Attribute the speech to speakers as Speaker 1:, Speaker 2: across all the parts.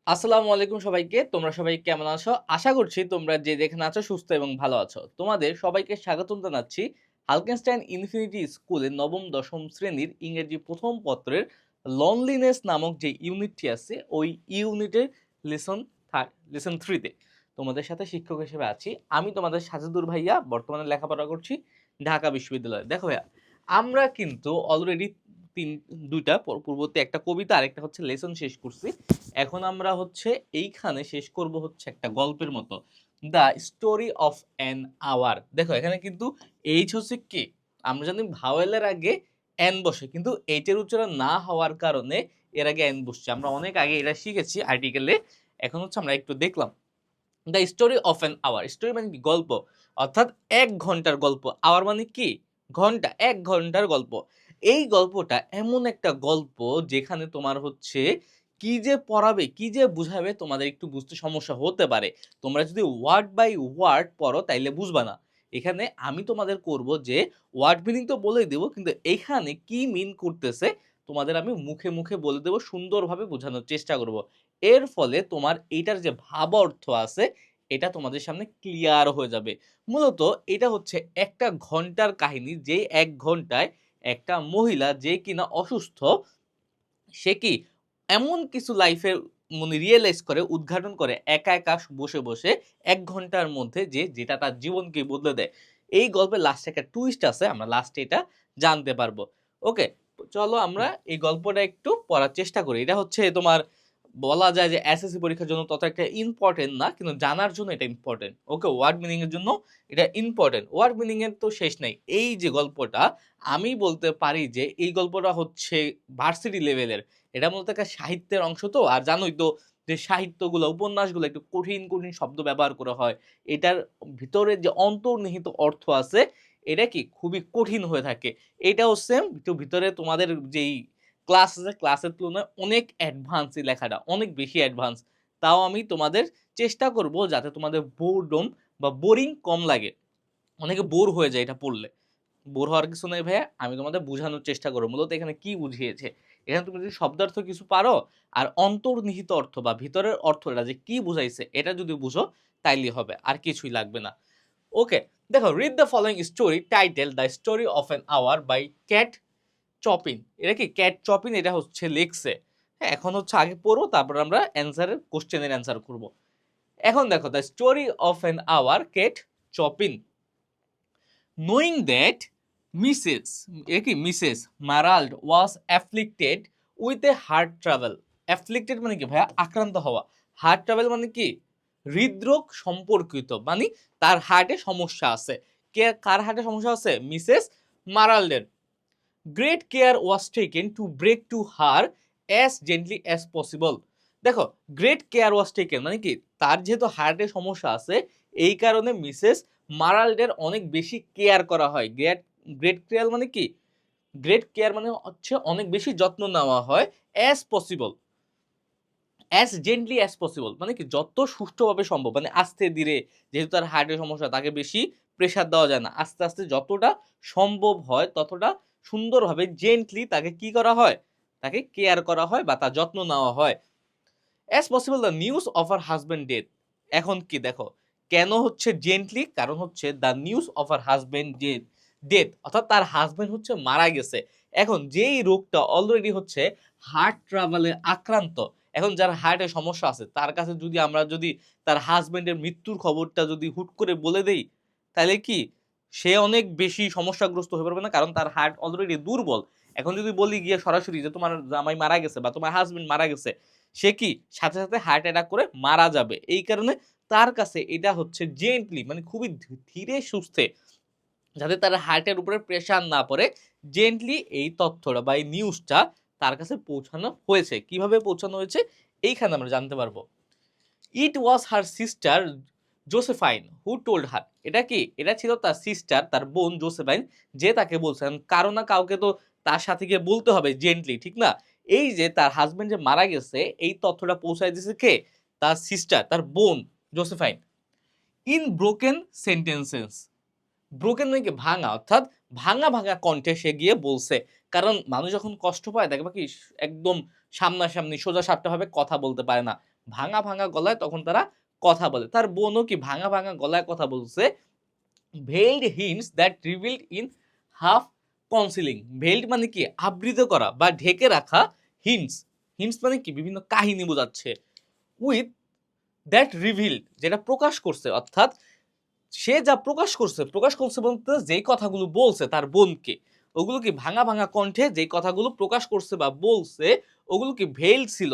Speaker 1: আসসালামু আলাইকুম সবাইকে। তোমরা সবাই কেমন আছো? আশা করছি তোমরা যে যেখানে আছো সুস্থ এবং ভালো আছো। তোমাদের সবাইকে স্বাগতম জানাচ্ছি হালকেনস্টাইন ইনফিনিটি স্কুলের ৯ম-১০ম শ্রেণীর ইংরেজি ১ম পত্রের লনলিনেস নামক যে ইউনিটটি আছে ওই ইউনিটের লেসন লেসন ৩ তে। তোমাদের সাথে শিক্ষক হিসেবে আছি। আমি তোমাদের সাজেদুর ভাইয়া বর্তমানে লেখাপড়া করছি ঢাকা বিশ্ববিদ্যালয়ে। দেখো ভাইয়া, আমরা কিন্তু অলরেডি ২টা পূর্ববর্তী একটা কবিতা আরেকটা হচ্ছে লেসন শেষ করছি। এখন আমরা হচ্ছে এইখানে শেষ করব হচ্ছে একটা গল্পের মতো, the story of an hour. দেখো এখানে কিন্তু এইচ হচ্ছে কি, আমরা জানি ভাওয়েলের আগে এন বসে, কিন্তু এইচের উচ্চারণ না হওয়ার কারণে এর আগে এন বসছে। আমরা অনেক আগে এটা শিখেছি আর্টিকেলে, এখন হচ্ছে আমরা একটু দেখলাম। The story of an hour, story মানে কি, গল্প, অর্থাৎ ১ ঘন্টার গল্প। আওয়ার মানে কি, ঘন্টা, ১ ঘন্টার গল্প। এই গল্পটা এমন একটা গল্প যেখানে তোমার হচ্ছে কি যে পড়াবে, কি যে বুঝাবে তোমাদের একটু বুঝতে সমস্যা হতে পারে। তোমরা যদি ওয়ার্ড বাই ওয়ার্ড পড়ো তাইলে বুঝবা না। এখানে আমি তোমাদের করব যে ওয়ার্ড মিনিং তো বলেই দেব, কিন্তু এখানে কি মিন করতেছে তোমাদের আমি মুখে মুখে বলে দেব, সুন্দরভাবে বোঝানোর চেষ্টা করব। এর ফলে তোমার এইটার যে ভাব অর্থ আছে এটা তোমাদের সামনে ক্লিয়ার হয়ে যাবে। মূলত এটা হচ্ছে একটা ঘন্টার কাহিনী, যে ১ ঘন্টায় একটা মহিলা যে কিনা অসুস্থ, সে কি এমন কিছু লাইফে মানে রিয়েলাইজ করে, উদ্ঘাটন করে একা একা বসে বসে ১ ঘন্টার মধ্যে, যে যেটা তার জীবনকে বদলে দেয়। এই গল্পের লাস্টে একটা টুইস্ট আছে, আমরা লাস্টে এটা জানতে পারবো। ওকে, চলো আমরা এই গল্পটা একটু পড়ার চেষ্টা করি। এটা হচ্ছে তোমার বলা যায় যে এসএসসি পরীক্ষার জন্য তত একটা ইম্পর্টেন্ট না, কিন্তু জানার জন্য এটা ইম্পর্টেন্ট। ওকে, ওয়ার্ড মিনিং এর জন্য এটা ইম্পর্টেন্ট। ওয়ার্ড মিনিং এর তো শেষ নাই। এই যে গল্পটা, আমি বলতে পারি যে এই গল্পটা হচ্ছে ভার্সিটি লেভেলের। এটা মূলত একটা সাহিত্যের অংশ তো, আর জানোই তো যে সাহিত্যগুলো, উপন্যাসগুলো একটু কঠিন কঠিন শব্দ ব্যবহার করা হয়। এটার ভিতরে যে অন্তর্নিহিত অর্থ আছে এটা কি খুবই কঠিন হয়ে থাকে। এটাও সেম, একটু ভিতরে তোমাদের যেই ক্লাস আছে ক্লাসের তুলনায় অনেক অ্যাডভান্স, এই লেখাটা অনেক বেশি অ্যাডভান্স। তাও আমি তোমাদের চেষ্টা করব যাতে তোমাদের বোরডম বা বোরিং কম লাগে। অনেকে বোর হয়ে যায় এটা পড়লে। বোর হওয়ার কিছু নাই ভাইয়া, আমি তোমাদের বুঝানোর চেষ্টা করব মূলত এখানে কি বুঝিয়েছে। এখানে তুমি যদি শব্দার্থ কিছু পারো আর অন্তর্নিহিত অর্থ বা ভিতরের অর্থটা যে কি বুঝাইছে এটা যদি বুঝো তাইলেই হবে, আর কিছুই লাগবে না। ওকে, দেখো, read the following story title the story of an hour by Kate Chopin. এটা কি ক্যাট চপিন, এটা হচ্ছে লেখছে। হ্যাঁ, এখন হচ্ছে আগে পড়ো, তারপর আমরা অ্যান্সারের কোশ্চেনের অ্যান্সার করব। এখন দেখো, the story of an hour Kate Chopin. Knowing that Mrs Mallard was afflicted with a heart trouble. Afflicted মানে কি ভাইয়া, আক্রান্ত হওয়া। হার্ট ট্রাভেল মানে কি, হৃদরোগ সম্পর্কিত, মানে তার হার্টে সমস্যা আছে। কে, কার হার্টে সমস্যা আছে? মিসেস মারাল্ডের। Great care was taken to break to her as gently as possible. দেখো, গ্রেট কেয়ার ওয়াজ টেকেন মানে কি, তার যেহেতু হার্টের সমস্যা আছে এই কারণে মিসেস মারাল্ডের অনেক বেশি কেয়ার করা হয়। গ্রেট গ্রেট কেয়ার মানে কি, গ্রেট কেয়ার মানে হচ্ছে অনেক বেশি যত্ন নেওয়া হয়। As possible, as gently as possible মানে কি যত সুষ্ঠুভাবে সম্ভব, মানে আস্তে ধীরে। যেহেতু তার হার্টের সমস্যা, তাকে বেশি প্রেসার দেওয়া যায় না, আস্তে আস্তে যতটা সম্ভব হয় ততটা সুন্দরভাবে জেন্টলি তাকে কি করা হয়, তাকে কেয়ার করা হয় বা তার যত্ন নেওয়া হয়। As possible the news of her husband death. এখন কি দেখো, কেন হচ্ছে জেন্টলি, কারণ হচ্ছে the news of her husband death, অর্থাৎ তার হাজব্যান্ড হচ্ছে মারা গেছে। এখন যেই রোগটা অলরেডি হচ্ছে হার্ট ট্রাভেলে আক্রান্ত, এখন যার হার্টের সমস্যা আছে তার কাছে যদি আমরা যদি তার হাজব্যান্ডের মৃত্যুর খবরটা যদি হুট করে বলে দেই, তাহলে কি সে অনেক বেশি সমস্যাগ্রস্ত হয়ে পড়বে না, কারণ তার হার্ট অলরেডি দুর্বল। এখন যদি বলি গিয়ে সরাসরি যে তোমার জামাই মারা গেছে বা তোমার হাজব্যান্ড মারা গেছে, সে কি সাথে সাথে হার্ট অ্যাটাক করে মারা যাবে। এই কারণে তার কাছে এটা হচ্ছে জেন্টলি, মানে খুবই ধীরে সুস্থে, যাতে তার হার্টের উপরে প্রেশার না পড়ে, জেন্টলি এই তথ্যটা বা এই নিউজটা তার কাছে পৌঁছানো হয়েছে। কিভাবে পৌঁছানো হয়েছে এইখানে আমরা জানতে পারবো। It was her sister Josephine who told her. এটা কি, এটা ছিল তার সিস্টার, তার বোন জোসেফাইন, যে তাকে বলছেন। কারো না কাউকে তো তার সাথে গিয়ে বলতে হবে জেন্টলি, ঠিক না? এই যে তার হাজবেন্ড যে মারা গেছে এই তথ্যটা পৌঁছায় দিয়েছে কে, তার সিস্টার, তার বোন Josephine. In broken sentences, broken মানে কি ভাঙা, অর্থাৎ ভাঙা ভাঙা কণ্ঠে সে গিয়ে বলছে। কারণ মানুষ যখন কষ্ট পায় দেখবে কি একদম সামনাসামনি সোজা সাপটা ভাবে কথা বলতে পারে না, ভাঙা ভাঙা গলায় তখন তারা কথা বলে। তার বোনও কি ভাঙা ভাঙা গলায় কথা বলছে। Veiled hints that revealed in half concealing. Veiled মানে কি আবৃত করা বা ঢেকে রাখা। হিন্টস, হিন্টস মানে কি বিভিন্ন কাহিনী বোঝাচ্ছে। উইথ দ্যাট রিভিলড যেটা প্রকাশ করছে, অর্থাৎ সে যা প্রকাশ করছে বলতে যেই কথাগুলো বলছে তার বোনকে, ওগুলো কি ভাঙা ভাঙা কণ্ঠে যেই কথাগুলো প্রকাশ করছে বা বলছে ওগুলো কি ভেইল ছিল,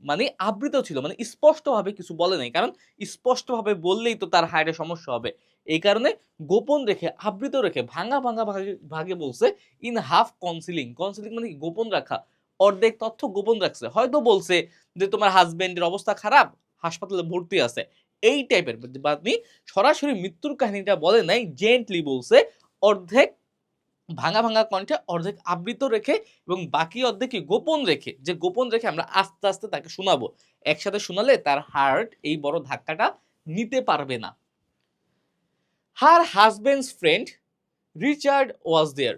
Speaker 1: মানে আবৃত ছিল, মানে স্পষ্টভাবে কিছু বলে নাই। কারণ স্পষ্টভাবে বললেই তো তার হার্টে সমস্যা হবে। এই কারণে গোপন রেখে, আবৃত রেখে, ভাঙা ভাঙা ভাগে ভাগে বলছে। ইন হাফ কনসিলিং, কনসিলিং মানে কি গোপন রাখা, অর্ধেক তথ্য গোপন রাখছে। হয়তো বলছে যে তোমার হাজবেন্ডের অবস্থা খারাপ, হাসপাতালে ভর্তি আছে, এই টাইপের। মানে সরাসরি মৃত্যুর কাহিনীটা বলে নাই, জেন্টলি বলছে, অর্ধেক ভাঙা ভাঙা কণ্ঠে, অর্ধেক আবৃত রেখে এবং বাকি অর্ধেকই গোপন রেখে। যে গোপন রেখে আমরা আস্তে আস্তে তাকে শোনাবো, একসাথে শোনালে তার হার্ট এই বড় ধাক্কাটা নিতে পারবে না। হার হাজবেন্ডস ফ্রেন্ড রিচার্ড ওয়াজ দেয়ার।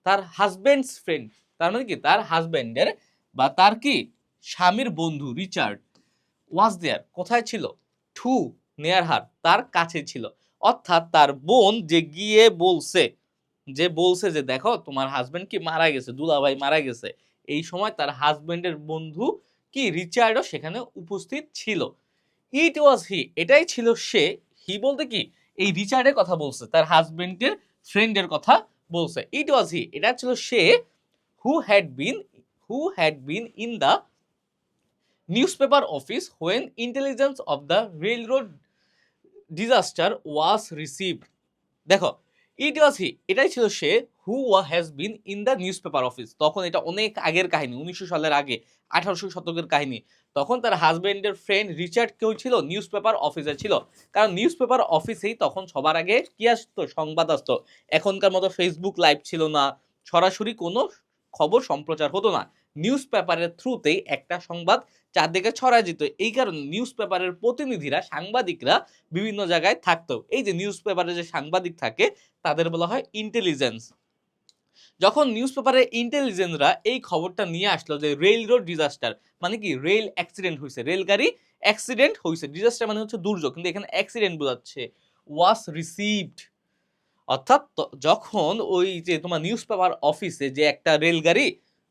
Speaker 1: তার হাজবেন্ডস ফ্রেন্ড তার মানে কি তার হাজবেন্ডের বা তার কি স্বামীর বন্ধু রিচার্ড ওয়াজ দেয়ার কোথায় ছিল, টু নেয়ার হার তার কাছে ছিল। অর্থাৎ তার বোন যে গিয়ে বলছে, যে দেখো তোমার হাজবেন্ড কি মারা গেছে, দুলাভাই মারা গেছে, এই সময় তার হাজবেন্ডের বন্ধু কি রিচার্ডও সেখানে উপস্থিত ছিল। ইট ওয়াজ হি, এটাই ছিল সে। হি বলতে কি এই রিচার্ডের কথা বলছে, তার হাজবেন্ডের ফ্রেন্ডের কথা বলছে। ইট ওয়াজ হি, এটা ছিল সে। Who had been in the newspaper office when intelligence of the railroad disaster was received. দেখো, ইট ওয়াজ হি এটাই ছিল সে, who has been in the newspaper office. তখন এটা অনেক আগের কাহিনী, 1900 সালের আগে, 1800 শতকের কাহিনী। তখন তার হাজবেন্ডের ফ্রেন্ড রিচার্ড কেউ ছিল, নিউজ পেপার অফিসে ছিল। কারণ নিউজ পেপার অফিসেই তখন সবার আগে কি আসতো, সংবাদ আসতো। এখনকার মতো ফেসবুক লাইভ ছিল না, সরাসরি কোনো খবর সম্প্রচার হতো না। নিউজ পেপারের থ্রুতেই একটা সংবাদ চারদিকে ছড়ায় যেত। এই কারণে নিউজ পেপারের প্রতিনিধিরা, সাংবাদিকরা বিভিন্ন জায়গায় থাকতো। এই যে নিউজ পেপারে যে সাংবাদিক থাকে তাদের বলা হয় ইন্টেলিজেন্স। যখন নিউজ পেপারে ইন্টেলিজেন্সরা এই খবরটা নিয়ে আসলো যে রেল রোড ডিজাস্টার, মানে কি রেল অ্যাক্সিডেন্ট হয়েছে, রেলগাড়ি অ্যাক্সিডেন্ট হয়েছে, ডিজাস্টার মানে হচ্ছে দুর্যোগ, কিন্তু এখানে অ্যাক্সিডেন্ট বোঝাচ্ছে। ওয়াজ রিসিভড, অর্থাৎ যখন ওই যে তোমার নিউজ পেপার অফিসে যে একটা রেলগাড়ি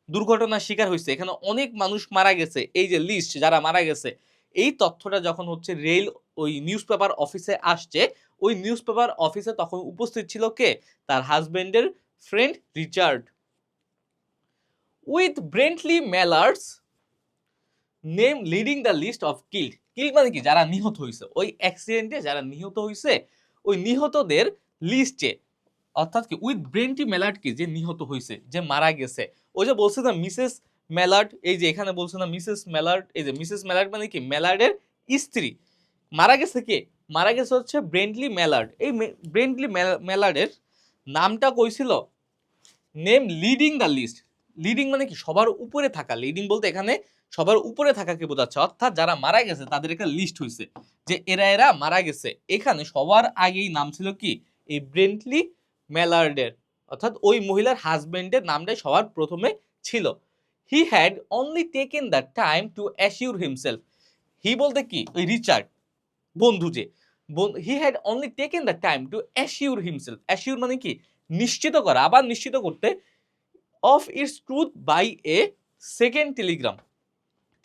Speaker 1: দুর্ঘটনার শিকার হয়েছে, এখানে অনেক মানুষ মারা গেছে, এই যে লিস্ট যারা মারা গেছে, এই তথ্যটা যখন হচ্ছে রেল ওই নিউজ পেপার অফিসে আসছে, ওই নিউজ পেপার অফিসে তখন উপস্থিত ছিল কে, তার হাজবেন্ডের friend Richard. With Brently Mallard's name leading the list of killed. Killed মানে কি যারা নিহত হয়েছে, ওই অ্যাক্সিডেন্টে যারা নিহত হয়েছে ওই নিহতদের লিস্টে, অর্থাৎ কি উইথ ব্রেন্টি মেলার্ড কি যে নিহত হয়েছে, যে মারা গেছে। ওই যে বলছে না মিসেস মেলার্ড, এই যে এখানে বলছে না মিসেস মেলার্ড, এই যে মিসেস মেলার্ড মানে কি মেলার্ডের স্ত্রী। মারা গেছে কে, মারা গেছে হচ্ছে ব্রেন্টলি মেলার্ড। এই ব্রেন্টলি মেলার্ডের নামটা কইছিল, name leading the list. Leading মানে কি সবার উপরে থাকা, লিডিং বলতে এখানে সবার উপরে থাকাকে বোঝাচ্ছে। অর্থাৎ যারা মারা গেছে তাদের একটা লিস্ট হয়েছে যে এরা এরা মারা গেছে। এখানে সবার আগেই নাম ছিল কি এই ব্রেন্টলি মেলার্ডের, অর্থাৎ ওই মহিলার হাজবেন্ডের নামটাই সবার প্রথমে ছিল। He had only taken the time to assure himself. He বলতে কি ওই রিচার্ড বন্ধু যে, he had only taken the time to assure himself. Assure মানে কি নিশ্চিত করা, আবার নিশ্চিত করতে। Of its truth by a second telegram.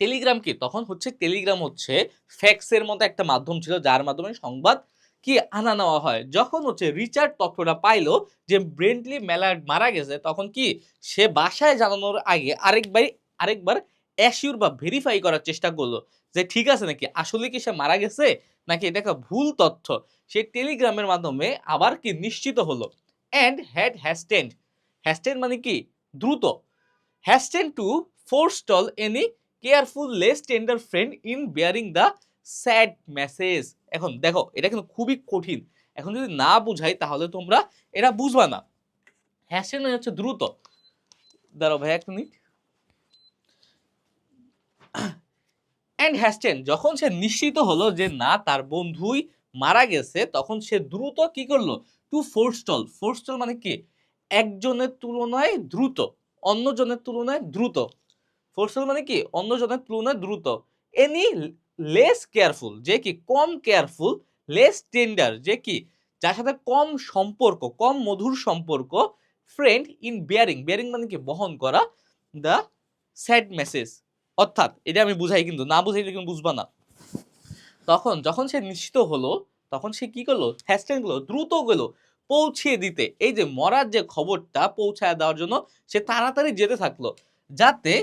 Speaker 1: Telegram কি তখন হচ্ছে, টেলিগ্রাম হচ্ছে ফ্যাক্সের মতো একটা মাধ্যম ছিল যার মাধ্যমে সংবাদ কি আনা নেওয়া হয়। যখন হচ্ছে রিচার্ড তথ্যটা পাইলো যে ব্রেন্টলি মেলার্ড মারা গেছে, তখন কি সে বাসায় জানানোর আগে আরেকবার অ্যাসিউর বা ভেরিফাই করার চেষ্টা করলো যে ঠিক আছে নাকি, আসলে কি সে মারা গেছে নাকি এটা একটা ভুল তথ্য। সে টেলিগ্রামের মাধ্যমে আবার কি নিশ্চিত হলো। অ্যান্ড হ্যাড হ্যাস্টেন্ড, হ্যাস্টেন্ড মানে কি দ্রুত, hastened to forestall any careful less tender friend in bearing the sad message. এখন দেখো এটা কিন্তু খুবই কঠিন, এখন যদি না বুঝাই তাহলে তোমরা এটা বুঝবা না। হ্যাস্টেন্ড মানে হচ্ছে দ্রুত, দাঁড়াও ভাই এক মিনিট। অ্যান্ড হ্যাস্টেন্ড যখন সে নিশ্চিত হলো যে না তার বন্ধুই মারা গেছে, তখন সে দ্রুত কি করলো, টু ফোরস্টল। ফোরস্টল মানে কি একজনের তুলনায় দ্রুত, অন্যজনের তুলনায় দ্রুত। ফোরস্টল মানে কি অন্যজনের তুলনায় দ্রুত। এনি লেস কেয়ারফুল যে কি কম কেয়ারফুল, লেস টেন্ডার যে কি যার সাথে কম সম্পর্ক, কম মধুর সম্পর্ক, ফ্রেন্ড ইন বিয়ারিং, বিয়ারিং মানে কি বহন করা, দ্য স্যাড মেসেজ। অর্থাৎ এটা আমি বুঝাই, কিন্তু না বুঝাইলে কিন্তু বুঝবা না। তখন যখন সে নিশ্চিত হলো, তখন সে কি করলো, হ্যাস্টেন গুলো দ্রুত গেল পৌঁছিয়ে দিতে, এই যে মরার যে খবরটা পৌঁছায় দেওয়ার জন্য সে তাড়াতাড়ি যেতে থাকলো, যাতে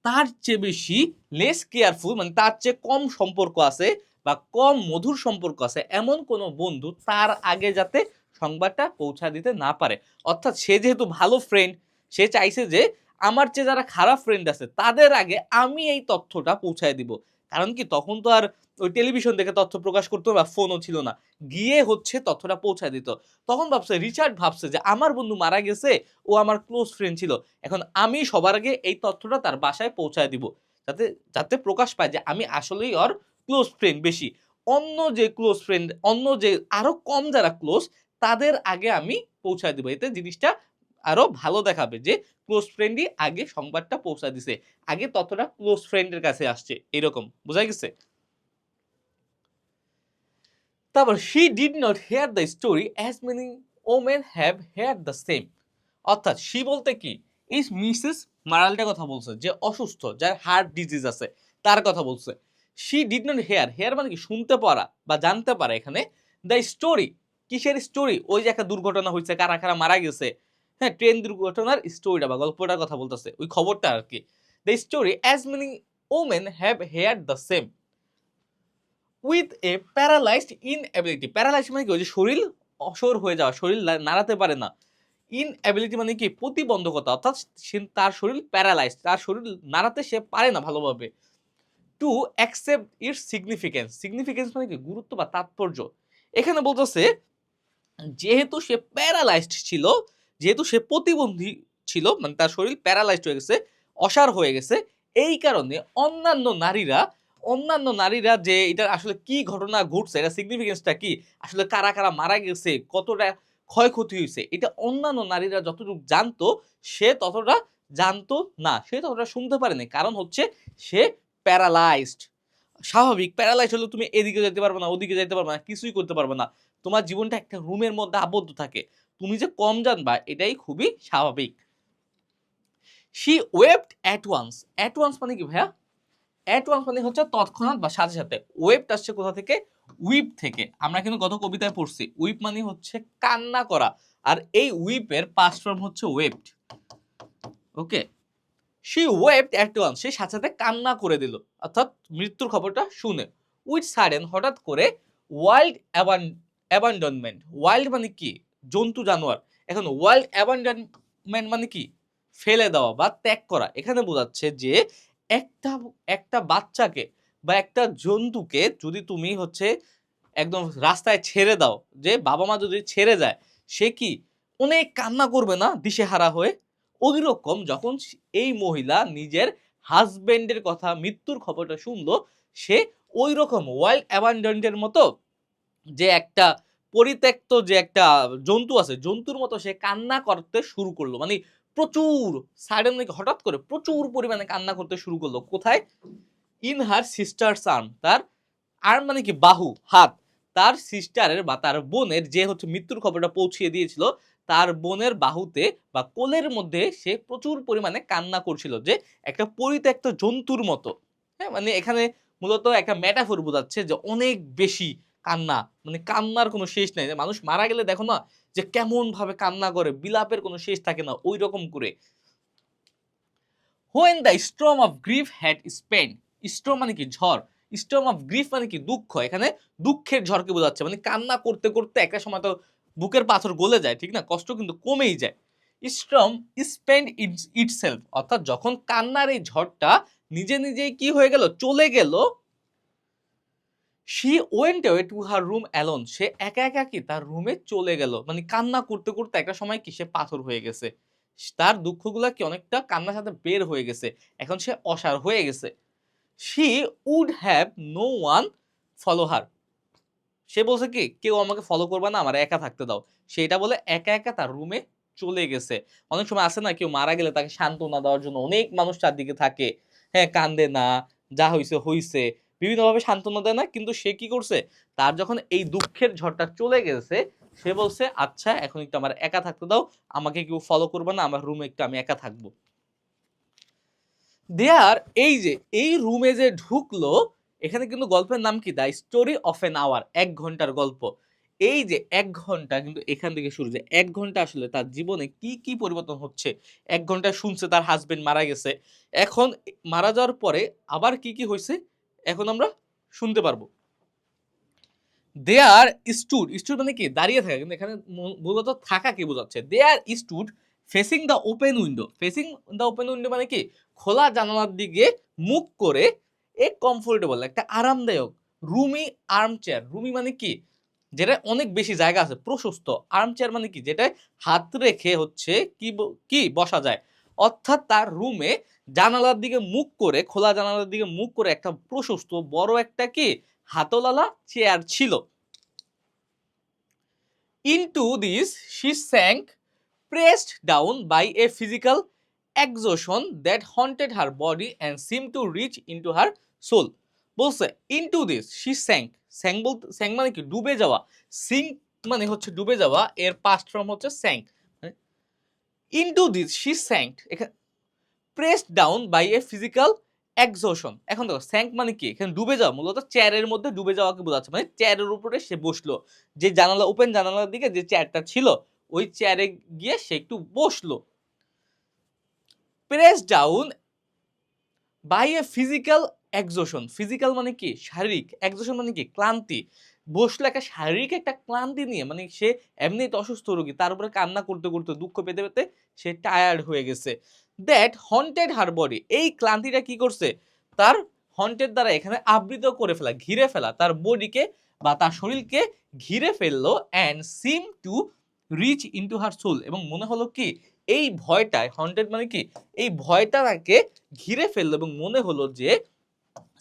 Speaker 1: তার চেয়ে বেশি লেস কেয়ারফুল মানে তার চেয়ে কম সম্পর্ক আছে বা কম মধুর সম্পর্ক আছে এমন কোন বন্ধু তার আগে যাতে সংবাদটা পৌঁছা দিতে না পারে। অর্থাৎ সে যেহেতু ভালো ফ্রেন্ড, সে চাইছে যে আমার চেয়ে যারা খারাপ ফ্রেন্ড আছে তাদের আগে আমি এই তথ্যটা পৌঁছায় দিব। কারণ কি তখন তো আর ওই টেলিভিশন দেখে তথ্য প্রকাশ করতো বা ফোনও ছিল না, গিয়ে হচ্ছে তথ্যটা পৌঁছায় দিত। তখন ভাবছে রিচার্ড ভাবছে যে আমার বন্ধু মারা গেছে, ও আমার ক্লোজ ফ্রেন্ড ছিল, এখন আমি সবার আগে এই তথ্যটা তার বাসায় পৌঁছায় দিব, যাতে যাতে প্রকাশ পায় যে আমি আসলেই ওর ক্লোজ ফ্রেন্ড বেশি। অন্য যে ক্লোজ ফ্রেন্ড, অন্য যে আরো কম যারা ক্লোজ, তাদের আগে আমি পৌঁছায় দিব, এতে জিনিসটা আরো ভালো দেখাবে যে ক্লোজ ফ্রেন্ডই আগে সংবাদটা পৌঁছা দিছে, আগে ততটা ক্লোজ ফ্রেন্ডের কাছে আসছে, এরকম বোঝা গেছে। তারপর she did not hear the story as many women have heard the same। অর্থাৎ she বলতে কি এই মিসেস মারালটার কথা বলছে, যে অসুস্থ, যার হার্ট ডিজিজ আছে, তার কথা বলছে। she did not hear, hear মানে কি শুনতে পারা বা জানতে পারা, এখানে the story, কিসের স্টোরি, ওই যে একটা দুর্ঘটনা হয়েছে, কারা কারা মারা গেছে, হ্যাঁ ট্রেন দুর্ঘটনার স্টোরিটা বা গল্পটার কথা বলতেছে, ওই খবরটা আর কি। the story as many women have heard the same with a paralysed inability. Paralysed মানে কি ওই যে শরীর অসর হয়ে যাওয়া, শরীর নাড়াতে পারে না। ইনএবিলিটি মানে কি প্রতিবন্ধকতা, অর্থাৎ তার শরীর প্যারালাইজ, তার শরীর নাড়াতে সে পারে না ভালোভাবে। To accept it's significance, significance মানে কি গুরুত্ব বা তাৎপর্য। এখানে বলতেছে যেহেতু সে প্যারালাইজড ছিল, যেহেতু সে প্রতিবন্ধী ছিল, মানে তার শরীর প্যারালাইজড হয়ে গেছে, অসাড় হয়ে গেছে, এই কারণে অন্যান্য নারীরা যে এটা আসলে কি ঘটনা ঘটছে, এটা সিগনিফিকেন্সটা কি, আসলে কারা কারা মারা গেছে, কতটা ক্ষয়ক্ষতি হয়েছে, এটা অন্যান্য নারীরা যতটুকু জানতো সে ততটা জানতো না, সে ততটা শুনতে পারেনি, কারণ হচ্ছে সে প্যারালাইজড। স্বাভাবিক, প্যারালাইজ হলে তুমি এদিকে যেতে পারবে না, ওদিকে যেতে পারবে না, কিছুই করতে পারবে না, তোমার জীবনটা একটা রুমের মধ্যে আবদ্ধ থাকে, তুমি যে কম জানবা এটাই খুবই স্বাভাবিক। She wept at once, at once মানে কি ভাইয়া, অ্যাট ওয়ান্স মানে হচ্ছে তৎক্ষণাৎ বা সাথে সাথে। ওয়েপড আসছে কোথা থেকে, উইপ থেকে, আমরা কিন্তু গত কবিতায় পড়ছি উইপ মানে হচ্ছে কান্না করা, আর এই উইপের পাস্ট ফর্ম হচ্ছে ওয়েপড। ওকে, শি ওয়েপড অ্যাট ওয়ান্স, সে সাথে সাথে কান্না করে দিল, অর্থাৎ মৃত্যুর খবরটা শুনে। উইথ সাডেন হঠাৎ করে, ওয়াইল্ড অ্যাবান্ডনমেন্ট, ওয়াইল্ড মানে কি জন্তু জানোয়ার, এখন ওয়াইল্ড অ্যাবান্ডনমেন্ট মানে কি ফেলে দেওয়া বা ত্যাগ করা, এখানে বোঝাচ্ছে যে একটা একটা বাচ্চাকে বা একটা জন্তুকে যদি তুমি হচ্ছে একদম রাস্তায় ছেড়ে দাও, যে বাবা মা যদি ছেড়ে যায়, সে কি অনেক কান্না করবে না দিশেহারা হয়ে, ওই রকম যখন এই মহিলা নিজের হাজবেন্ডের কথা মৃত্যুর খবরটা শুনলো, সে ওই রকম ওয়াইল্ড অ্যাবান্ডনের মতো, যে একটা পরিত্যক্ত যে একটা জন্তু আছে, জন্তুর মতো সে কান্না করতে শুরু করলো, মানে প্রচুর সাডেনলি হঠাৎ করে প্রচুর পরিমাণে কান্না করতে শুরু করলো। কোথায়, ইন হার সিস্টার্স আর্ম, তার আর্ম মানে কি বাহু, হাত, তার সিস্টারের বা তার বোনের, যে হচ্ছে মৃত্যুর খবরটা পৌঁছিয়ে দিয়েছিল, তার বোনের বাহুতে বা কোলের মধ্যে সে প্রচুর পরিমাণে কান্না করছিল, যে একটা পরিত্যক্ত জন্তুর মতো। হ্যাঁ, মানে এখানে মূলত একটা মেটাফোর বোঝাচ্ছে যে অনেক বেশি কান্না, মানে কান্নার কোনো শেষ নাই, মানুষ মারা গেলে দেখো না যে কেমন ভাবে কান্না করে, বিলাপের কোনো শেষ থাকে না, ওই রকম করে। When the storm of grief had spent, storm মানে কি ঝড়, storm of grief মানে কি দুঃখ, এখানে দুঃখের ঝড়কে বোঝাচ্ছে, মানে কান্না করতে করতে একটা সময় তো বুকের পাথর গলে যায়, ঠিক না, কষ্ট কিন্তু কমেই যায়। storm spent itself, অর্থাৎ যখন কান্নার এই ঝড়টা নিজে নিজেই কি হয়ে গেল, চলে গেল। she went away to her room alone, সে একা একা কি তার রুমে চলে গেল, মানে কান্না করতে করতে একটা সময় কি সে পাথর হয়ে গেছে, তার দুঃখগুলা কি অনেকটা কান্নার সাথে বের হয়ে গেছে, এখন সে অসাড় হয়ে গেছে। she would have no one follow her, সে বলছে কি কেউ আমাকে ফলো করবে না, আমার একা থাকতে দাও, সেটা বলে একা একা তার রুমে চলে গেছে। অনেক সময় আসে না, কেউ মারা গেলে তাকে সান্ত্বনা দেওয়ার জন্য অনেক মানুষ চারদিকে থাকে, হ্যাঁ কান্দে না, যা হইছে হইছে, বিভিন্নভাবে সান্ত্বনা দেয় না, কিন্তু সে কি করছে, তার যখন এই দুঃখের ঝড়টা চলে গেছে, সে বলছে আচ্ছা এখন একটু আমার একা থাকতে দাও, আমাকে কেউ ফলো করবে না, আমার রুমে একটু আমি একা থাকবো। দেয়ার এই যে এই রুমে যে ঢুকলো, এখানে কিন্তু গল্পের নাম কি, the story of an hour, 1 ঘন্টার গল্প। এই যে 1 ঘন্টা কিন্তু এখান থেকে শুরু, যে 1 ঘন্টা আসলে তার জীবনে কি কি পরিবর্তন হচ্ছে। 1 ঘন্টা শুনছে তার হাজবেন্ড মারা গেছে, এখন মারা যাওয়ার পরে আবার কি কি হয়েছে এখন আমরা শুনতে পারবো। দেয়ার স্টুড, স্টুড মানে কি দাঁড়িয়ে থাকা, কিন্তু এখানে মূলত থাকা কি বোঝাচ্ছে। There stood facing the open window, facing the open window মানে কি খোলা জানালার দিকে মুখ করে, এ কমফোর্টেবল একটা আরামদায়ক রুমি আর্ম চেয়ার। রুমি মানে কি যেটা অনেক বেশি জায়গা আছে, প্রশস্ত। আর্ম চেয়ার মানে কি যেটা হাত রেখে হচ্ছে কি বসা যায়। অর্থাৎ তার রুমে জানালার দিকে মুখ করে, খোলা জানালার দিকে মুখ করে একটা প্রশস্ত বড় একটা কি হাতলালা চেয়ার ছিল। Into this she sank, pressed down by a physical exhaustion that haunted her body and seemed to reach into her soul. বলছে into this she sank, sank মানে কি ডুবে যাওয়া, sink মানে হচ্ছে ডুবে যাওয়া, এর past form হচ্ছে sank। into this she sank, pressed down by a physical exhaustion। এখন দেখো স্যাঙ্ক মানে কি, এখানে ডুবে যাওয়া, মূলত চেয়ারের মধ্যে ডুবে যাওয়াকে বোঝাচ্ছে, মানে চেয়ারের উপরে সে বসলো, যে জানালা ওপেন জানালার দিকে যে চেয়ারটা ছিল ওই চেয়ারে গিয়ে সে একটু বসলো। Press down by a physical exhaustion, physical মানে কি শারীরিক, এক্সোশন মানে কি ক্লান্তি, বসলো একটা শারীরিক একটা ক্লান্তি নিয়ে, মানে সে এমনিতে অসুস্থ রোগী, তার উপরে কান্না করতে করতে দুঃখ পেতে পেতে সে টায়ার্ড হয়ে গেছে। দ্যাট হন্টেড হার বডি, এই ক্লান্তিটা কি করছে, তার হন্টেড দ্বারা এখানে আবৃত করে ফেলা, ঘিরে ফেলা, তার বডিকে বা তার শরীরকে ঘিরে ফেললো। And seem to reach into her soul, এবং মনে হলো কি এই ভয়টায়, হন্টেড মানে কি এই ভয়টা তাকে ঘিরে ফেললো, এবং মনে হলো যে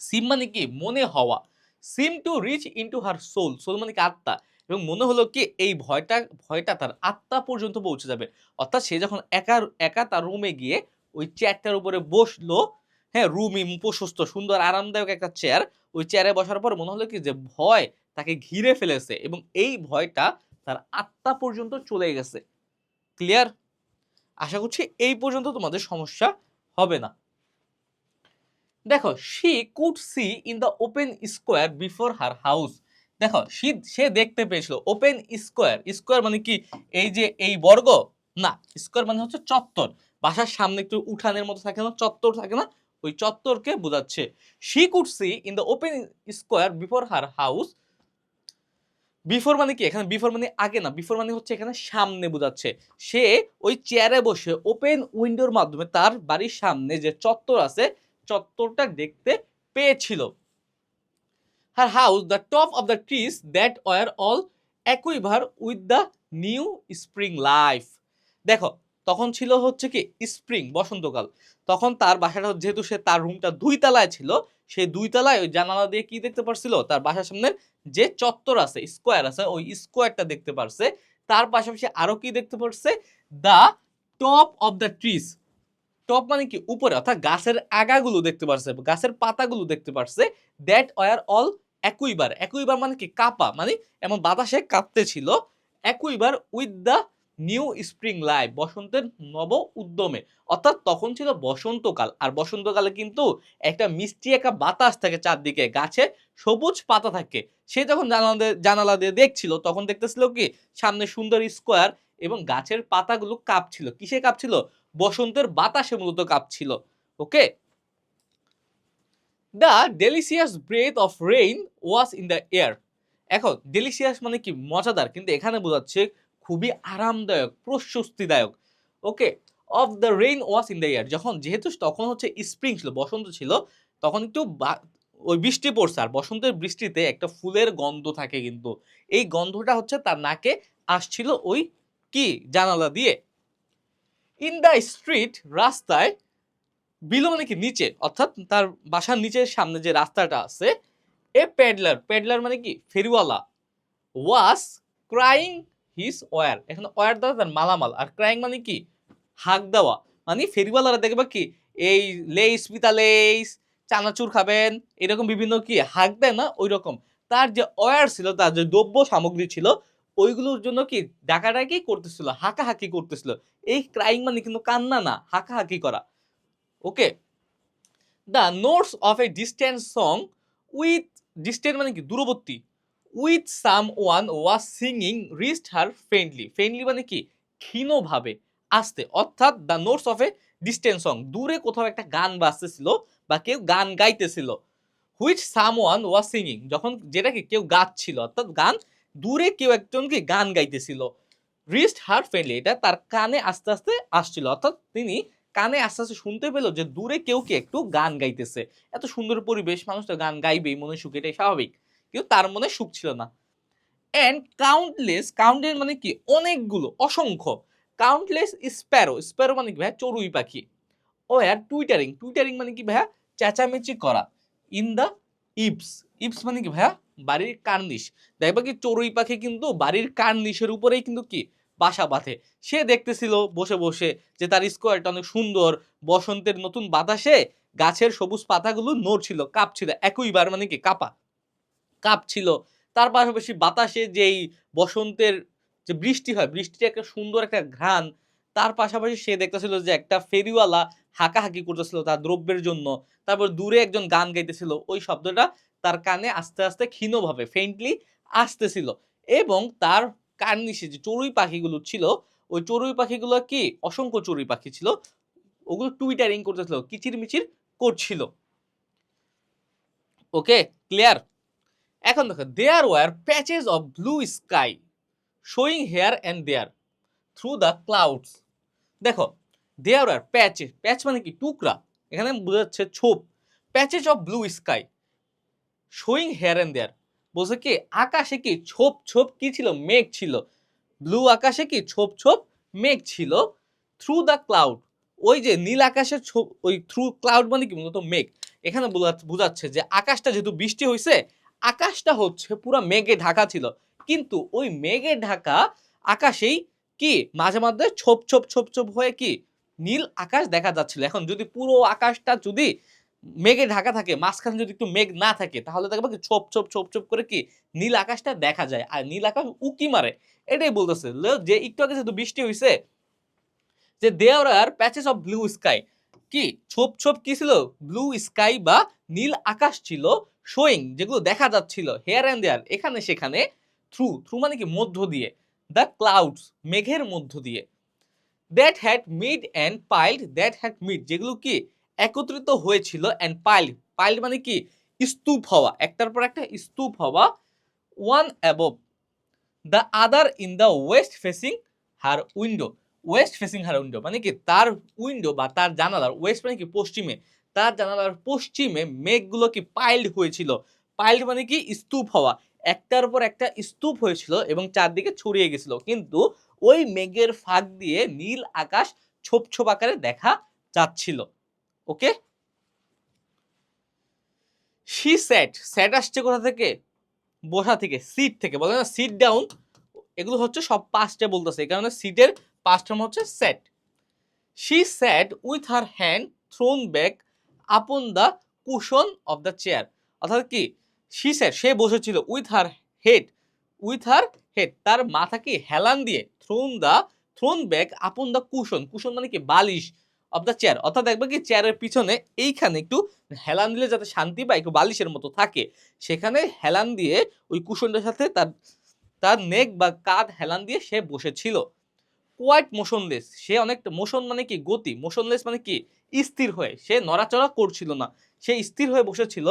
Speaker 1: সিম মানে কি মনে হওয়া, seem to reach into her soul, soul মানে কি আত্মা, এবং মনে হলো কি এই ভয়টা তার আত্মা পর্যন্ত পৌঁছে যাবে। অর্থাৎ সে যখন একা একা তার রুমে গিয়ে ওই চেয়ারটার উপরে বসলো, হ্যাঁ রুমই প্রশস্ত সুন্দর আরামদায়ক একটা চেয়ার, ওই চেয়ারে বসার পর মনে হলো কি যে ভয় তাকে ঘিরে ফেলেছে, এবং এই ভয়টা তার আত্মা পর্যন্ত চলে গেছে। ক্লিয়ার? আশা করছি এই পর্যন্ত তোমাদের সমস্যা হবে না। দেখো she could see in the open square before her house, দেখো সে দেখতে পেয়েছিল ওপেন স্কোয়ার, স্কোয়ার মানে কি এই যে এই বর্গ না, স্কোয়ার মানে হচ্ছে চত্বর, বাসার সামনে একটু উঠানের মতো থাকে না, চত্বর থাকে না, ওই চত্বরকে বোঝাচ্ছে। she could see in the open square before her house, before মানে কি এখানে, বিফোর মানে আগে না, বিফোর মানে হচ্ছে এখানে সামনে বোঝাচ্ছে। সে ওই চেয়ারে বসে ওপেন উইন্ডোর মাধ্যমে তার বাড়ির সামনে যে চত্বর আছে চত্বরটা দেখতে পেয়েছিল। Her house the top of the trees that were all aquiver with the new spring life. দেখো তখন ছিল হচ্ছে কি স্প্রিং বসন্তকাল, তখন তার বাসাটা যেহেতু সে তার রুমটা 2 তলায় ছিল, সেই 2 তলায় ওই জানালা দিয়ে কি দেখতে পারছিল, তার বাসার সামনে যে চত্বর আছে স্কোয়ার আছে ওই স্কোয়ারটা দেখতে পারছে। তার পাশাপাশি আরো কি দেখতে পারছে, the top of the trees, top মানে কি উপরে, অর্থাৎ গাছের আগাগুলো দেখতে পারছে, গাছের পাতাগুলো দেখতে পারছে। That were all aquiver, aquiver মানে কি কাঁপা, মানে এমন বাতাসে কাঁপতে ছিল। Aquiver with the new spring life, বসন্তের নব উদ্যমে, অর্থাৎ তখন ছিল বসন্তকাল, আর বসন্তকালে কিন্তু একটা মিষ্টি একটা বাতাস থাকে, চারদিকে গাছে সবুজ পাতা থাকে। সে যখন জানালা দিয়ে দেখছিল তখন দেখতেছিল কি সামনে সুন্দর স্কোয়ার, এবং গাছের পাতাগুলো কাঁপছিল, কিসে কাঁপছিল, বসন্তের বাতাসে মূলত কাঁপছিল। Okay, the delicious breath of rain was in the air. এখন ডেলিসিয়াস মানে কি মজাদার, কিন্তু এখানে বোঝাচ্ছে খুবই আরামদায়ক প্রশস্তিদায়ক। Okay, of the rain was in the air, যখন যেহেতু তখন হচ্ছে স্প্রিং ছিল বসন্ত ছিল, তখন একটু ওই বৃষ্টি পড়ছে, আর বসন্তের বৃষ্টিতে একটা ফুলের গন্ধ থাকে, কিন্তু এই গন্ধটা হচ্ছে তার নাকে আসছিল ওই কি জানালা দিয়ে। ইন দ্য স্ট্রিট, রাস্তায়, বিলো মানে কি নিচে, অর্থাৎ তার বাসার নিচের সামনে যে রাস্তাটা আছে, এ প্যাডলার, প্যাডলার মানে কি ফেরিওয়ালা, ওয়াস ক্রাইং হিজ ওয়ার, এখানে ওয়ার দ্বারা তার মালামাল, আর ক্রাইং মানে কি হাঁক দেওয়া, মানে ফেরিওয়ালারা দেখবা কি এই লেইস পিতা লেইস, চানাচুর খাবেন, এরকম বিভিন্ন কি হাঁক দেয় না ওই রকম। তার যে ওয়্যার ছিল, তার যে দ্রব্য সামগ্রী ছিল ওইগুলোর জন্য কি ডাকাডাকি করতেছিল, হাঁকাহাঁকি করতেছিল। এই ক্রাইং মানে কিন্তু কান্না না, হাঁকাহাঁকি করা। Okay, the notes of a distant song with, distant মানে কি দূরবর্তী, with someone was singing reached her faintly, faintly মানে কি ক্ষীণভাবে, আস্তে, অর্থাৎ the notes of a distant song, দূরে কোথাও একটা গান বাজতেছিল বা কেউ গান গাইতেছিল। হুইচ সামওয়ান ওয়াজ সিঙ্গিং, যখন যেটাকে কেউ গাচ্ছিল, অর্থাৎ গান, দূরে কেউ একজনকে গান গাইতেছিল। রিস্ট হার ফ্রেন্ডলি, এটা তার কানে আস্তে আস্তে আসছিল, অর্থাৎ তিনি কানে আস্তে আস্তে শুনতে পেলো যে দূরে কেউ কে একটু গান গাইতেছে। এত সুন্দর পরিবেশ, মানুষ তো গান গাইবেই, মনে সুখ, এটাই স্বাভাবিক, কিন্তু তার মনে সুখ ছিল না। অ্যান্ড কাউন্টলেস, কাউন্টেড মানে কি অনেকগুলো, অসংখ্য, কাউন্টলেস স্প্যারো, স্প্যারো মানে কি ভাই চড়ুই পাখি, ও হ্যাঁ টুইটারিং, টুইটারিং মানে কি ভাইয়া চেঁচামেচি করা, ইন দ্য ইপস, ইপস মানে কি ভাইয়া বাড়ির কার্নিশ। দেখবা কি চড়ুই পাখি কিন্তু বাড়ির কার্নিশের উপরেই কিন্তু কি বাসা বাঁধে। সে দেখতেছিল বসে বসে যে তার স্কোয়ারটা অনেক সুন্দর, বসন্তের নতুন বাতাসে গাছের সবুজ পাতাগুলো নড়ছিল, কাঁপছিল, একইবার মানে কি কাঁপা, কাঁপছিল। তার পাশাপাশি বাতাসে যেই বসন্তের যে বৃষ্টি হয়, বৃষ্টির একটা সুন্দর একটা ঘ্রাণ। তার পাশাপাশি সে দেখতেছিল যে একটা ফেরিওয়ালা হাঁকাহাঁকি করতেছিল তার দ্রব্যের জন্য। তারপর দূরে একজন গান গাইতেছিল, ওই শব্দটা তার কানে আস্তে আস্তে ক্ষীণভাবে ফেইন্টলি আসতেছিল। এবং তার কান নিচে যে চড়ুই পাখিগুলো ছিল, ওই চড়ুই পাখিগুলো কি অসংখ্য চড়ুই পাখি ছিল, ওগুলো টুইটারিং করতেছিল, কিচিরমিচির করছিল। Okay, clear? এখন দেখো, there were patches of blue sky showing here and there through the clouds. দেখো, দেয়ার ওয়ার প্যাচেস, প্যাচ মানে কি টুকরা, এখানে বোঝাচ্ছে ছোপ। Patches of blue sky showing here and there, বলছে কি আকাশে কি ছোপ ছোপ কি ছিল, মেঘ ছিল। ব্লু আকাশে কি ছোপ ছোপ মেঘ ছিল। থ্রু দ্য ক্লাউড, ওই যে নীল আকাশের ছোপ, ওই থ্রু ক্লাউড মানে কি মূলত মেঘ। এখানে বোঝাচ্ছে যে আকাশটা যেহেতু বৃষ্টি হয়েছে, আকাশটা হচ্ছে পুরো মেঘে ঢাকা ছিল, কিন্তু ওই মেঘে ঢাকা আকাশেই কি মাঝে মাঝে ছোপ ছোপ ছোপ ছোপ হয়ে কি নীল আকাশ দেখা যাচ্ছিল। এখন যদি পুরো আকাশটা যদি মেঘে ঢাকা থাকে, মাঝখানে যদি একটু মেঘ না থাকে, তাহলে দেখবে কি ছোপ ছোপ ছোপ ছোপ করে কি নীল আকাশটা দেখা যায়, আর নীল আকাশ উকি মারে। এটাই বলতেছে যে একটু আগে যেহেতু বৃষ্টি হয়েছে, যে দেয়ার আর প্যাচেস অফ ব্লু স্কাই, কি ছোপ ছোপ কি ছিল, ব্লু স্কাই বা নীল আকাশ ছিল, শোয়িং যেগুলো দেখা যাচ্ছিল, হেয়ার অ্যান্ড দেয়ার এখানে সেখানে, থ্রু, থ্রু মানে কি মধ্য দিয়ে, দ্য ক্লাউডস মেঘের মধ্য দিয়ে, that had met and piled, that had met যেগুলো কি একত্রিত হয়েছিল, অ্যান্ড পাইল্ড, পাইল্ড মানে কি স্তূপ হওয়া, একটার পর একটা স্তূপ হওয়া, one above the other in the West facing her window, West facing her window মানে কি তার উইন্ডো বা তার জানালার, ওয়েস্ট মানে কি পশ্চিমে, তার জানালার পশ্চিমে মেঘগুলো কি পাইল্ড হয়েছিল। পাইল্ড মানে কি স্তূপ হওয়া, একটার পর একটা স্তূপ হয়েছিল এবং চারদিকে ছড়িয়ে গেছিল, কিন্তু ওই মেঘের ফাঁক দিয়ে নীল আকাশ ছোপ ছোপ আকারে দেখা যাচ্ছিল। ওকে, শি স্যাট, স্যাট আসছে কোথা থেকে, বসা থেকে, সিট থেকে, বলে না সিট ডাউন, এগুলো হচ্ছে সব পাস্টে বলতেছে, এই কারণে সিটের পাস্ট ফর্ম হচ্ছে sat. She sat with her hand thrown back upon the cushion of the chair, অর্থাৎ কি শি স্যাট সে বসেছিল, with her head, with her head তার মাথা কি হেলান দিয়ে, thrown back upon the cushion, cushion মানে কি বালিশ, অফ দ্য চেয়ার, অর্থাৎ দেখবে কি চেয়ারের পিছনে এইখানে একটু হেলান দিলে যাতে শান্তি পায়, একটু বালিশের মতো থাকে, সেখানে হেলান দিয়ে ওই কুশনটার সাথে তার তার নেক বা কাঁধ হেলান দিয়ে সে বসেছিল। কোয়াইট মোশনলেস, সে অনেকটা, মোশন মানে কি গতি, মোশনলেস মানে কি স্থির হয়ে, সে নড়াচড়া করছিল না, সে স্থির হয়ে বসেছিল।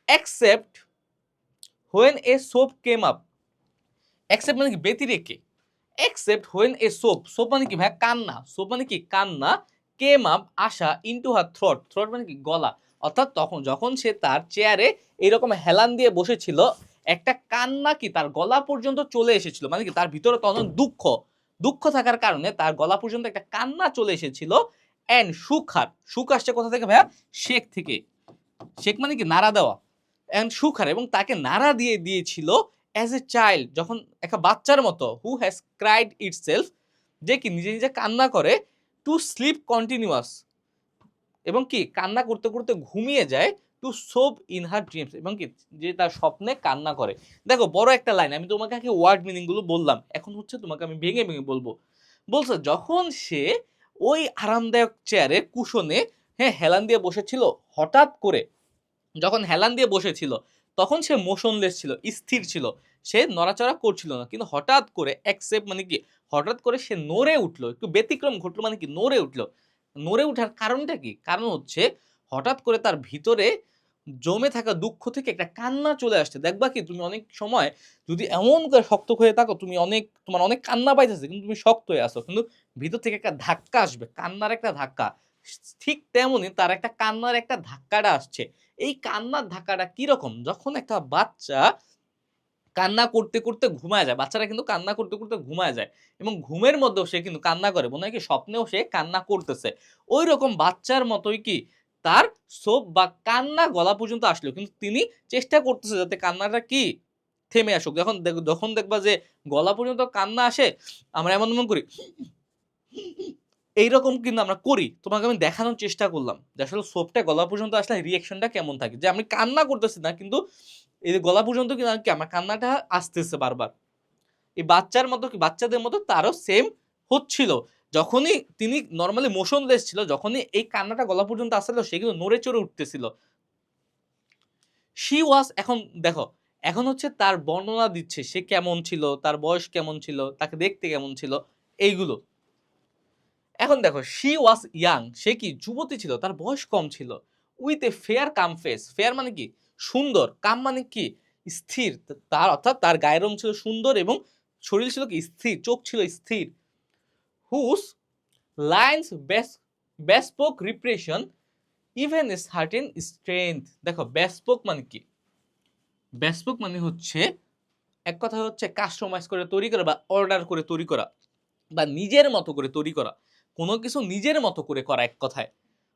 Speaker 1: Except when a sob came up, except মানে কি ব্যতিরেকে, except when a sob, sob মানে কি ভাই কান্না, সোপ মানে কি কান্না, কেম আপ আসা, ইনটু হার থ্রট, থ্রট মানে কি গলা, অর্থাৎ তখন যখন সে তার চেয়ারে এইরকম হেলান দিয়ে বসেছিল, একটা কান্না কি তার গলা পর্যন্ত চলে এসেছিল, মানে কি তার ভিতরে তখন দুঃখ, দুঃখ থাকার কারণে তার গলা পর্যন্ত একটা কান্না চলে এসেছিল। অ্যান্ড সুখার, সুখ আসছে কোথা থেকে ভাইয়া, শেখ থেকে, শেখ মানে কি নাড়া দেওয়া, অ্যান্ড সুখার এবং তাকে নাড়া দিয়ে দিয়েছিল, অ্যাজ এ চাইল্ড যখন একটা বাচ্চার মতো, হু হ্যাজ ক্রাইড ইটসেলফ যে কি নিজে নিজে কান্না করে, টু স্লিপ কন্টিনিউয়াস এবং কি কান্না করতে করতে ঘুমিয়ে যায় টু সোব ইন হার ড্রিমস, এবং কি যে তার স্বপ্নে কান্না করে। দেখো বড় একটা লাইন, আমি তোমাকে আগে ওয়ার্ড মিনিং গুলো বললাম, এখন হচ্ছে তোমাকে আমি ভেঙে ভেঙে বলবো। বলছে যখন সে ওই আরামদায়ক চেয়ারে কুশনে হেলান দিয়ে বসেছিল, হঠাৎ করে যখন হেলান দিয়ে বসেছিল তখন সে মোশনলেস ছিল, স্থির ছিল, সে নড়াচড়া করছিল না, কিন্তু হঠাৎ করে অ্যাকসেপ্ট মানে কি হঠাৎ করে সে নড়ে উঠলো, একটু ব্যতিক্রম ঘটলো, মানে কি নড়ে উঠলো। নড়ে ওঠার কারণটা কি? কারণ হচ্ছে হঠাৎ করে তার ভিতরে জমে থাকা দুঃখ থেকে একটা কান্না চলে আসছে। দেখবা কি তুমি অনেক সময় যদি এমন করে শক্ত হয়ে থাকো, তুমি অনেক তোমার অনেক কান্না পাইতেছে কিন্তু তুমি শক্ত হয়ে আসো, কিন্তু ভিতর থেকে একটা ধাক্কা আসবে, কান্নার একটা ধাক্কা। ঠিক তেমনি তার একটা কান্নার একটা ধাক্কাটা আসছে। এই কান্নার ধাক্কাটা কিরকম? যখন একটা বাচ্চা কান্না করতে করতে ঘুমায় যায়, বাচ্চারা কিন্তু কান্না করতে করতে ঘুমায় যায় এবং ঘুমের মধ্যেও সে কিন্তু কান্না করে, মনে হয় কি স্বপ্নেও সে কান্না করতেছে। ওই রকম বাচ্চার মতোই কি তার সোপ বা কান্না গলা পর্যন্ত আসলো, কিন্তু তিনি চেষ্টা করতেছে যাতে কান্নাটা কি থেমে আসুক। যখন দেখবা যে গলা পর্যন্ত কান্না আসে, আমরা এমন এমন করি, এইরকম কিন্তু আমরা করি। তোমাকে আমি দেখানোর চেষ্টা করলাম যে আসলে সোপটা গলা পর্যন্ত আসলে রিঅ্যাকশনটা কেমন থাকে, যে আমি কান্না করতেছি না কিন্তু এই যে গলা পর্যন্ত কিন্তু কি আমার কান্নাটা আসতেছে বারবার। এই বাচ্চার মতো কি বাচ্চাদের মতো তারও সেম হচ্ছিল। যখনই তিনি নরমালি মোশনলেস ছিল, যখনই এই কান্নাটা গলা পর্যন্ত আসছিল সে কিন্তু নড়ে চড়ে উঠতেছিল। শি ওয়াজ, এখন দেখো, এখন হচ্ছে তার বর্ণনা দিচ্ছে সে কেমন ছিল, তার বয়স কেমন ছিল, তাকে দেখতে কেমন ছিল, এইগুলো। এখন দেখো শি ওয়াজ ইয়াং, সে কি যুবতী ছিল, তার বয়স কম ছিল। With a fair calm face, fair মানে কি সুন্দর, কাম মানে কি স্থির, তার অর্থাৎ তার গায়ের রং ছিল সুন্দর এবং শরীর ছিল কি স্থির, চোখ ছিল স্থির। Whose lines bespoke repression even a certain strength. দেখো বেসপোক মানে কি? বেসপোক মানে হচ্ছে এক কথা হচ্ছে কাস্টমাইজ করে তৈরি করা বা অর্ডার করে তৈরি করা বা নিজের মতো করে তৈরি করা, কোনো কিছু নিজের মতো করে করা এক কথায়।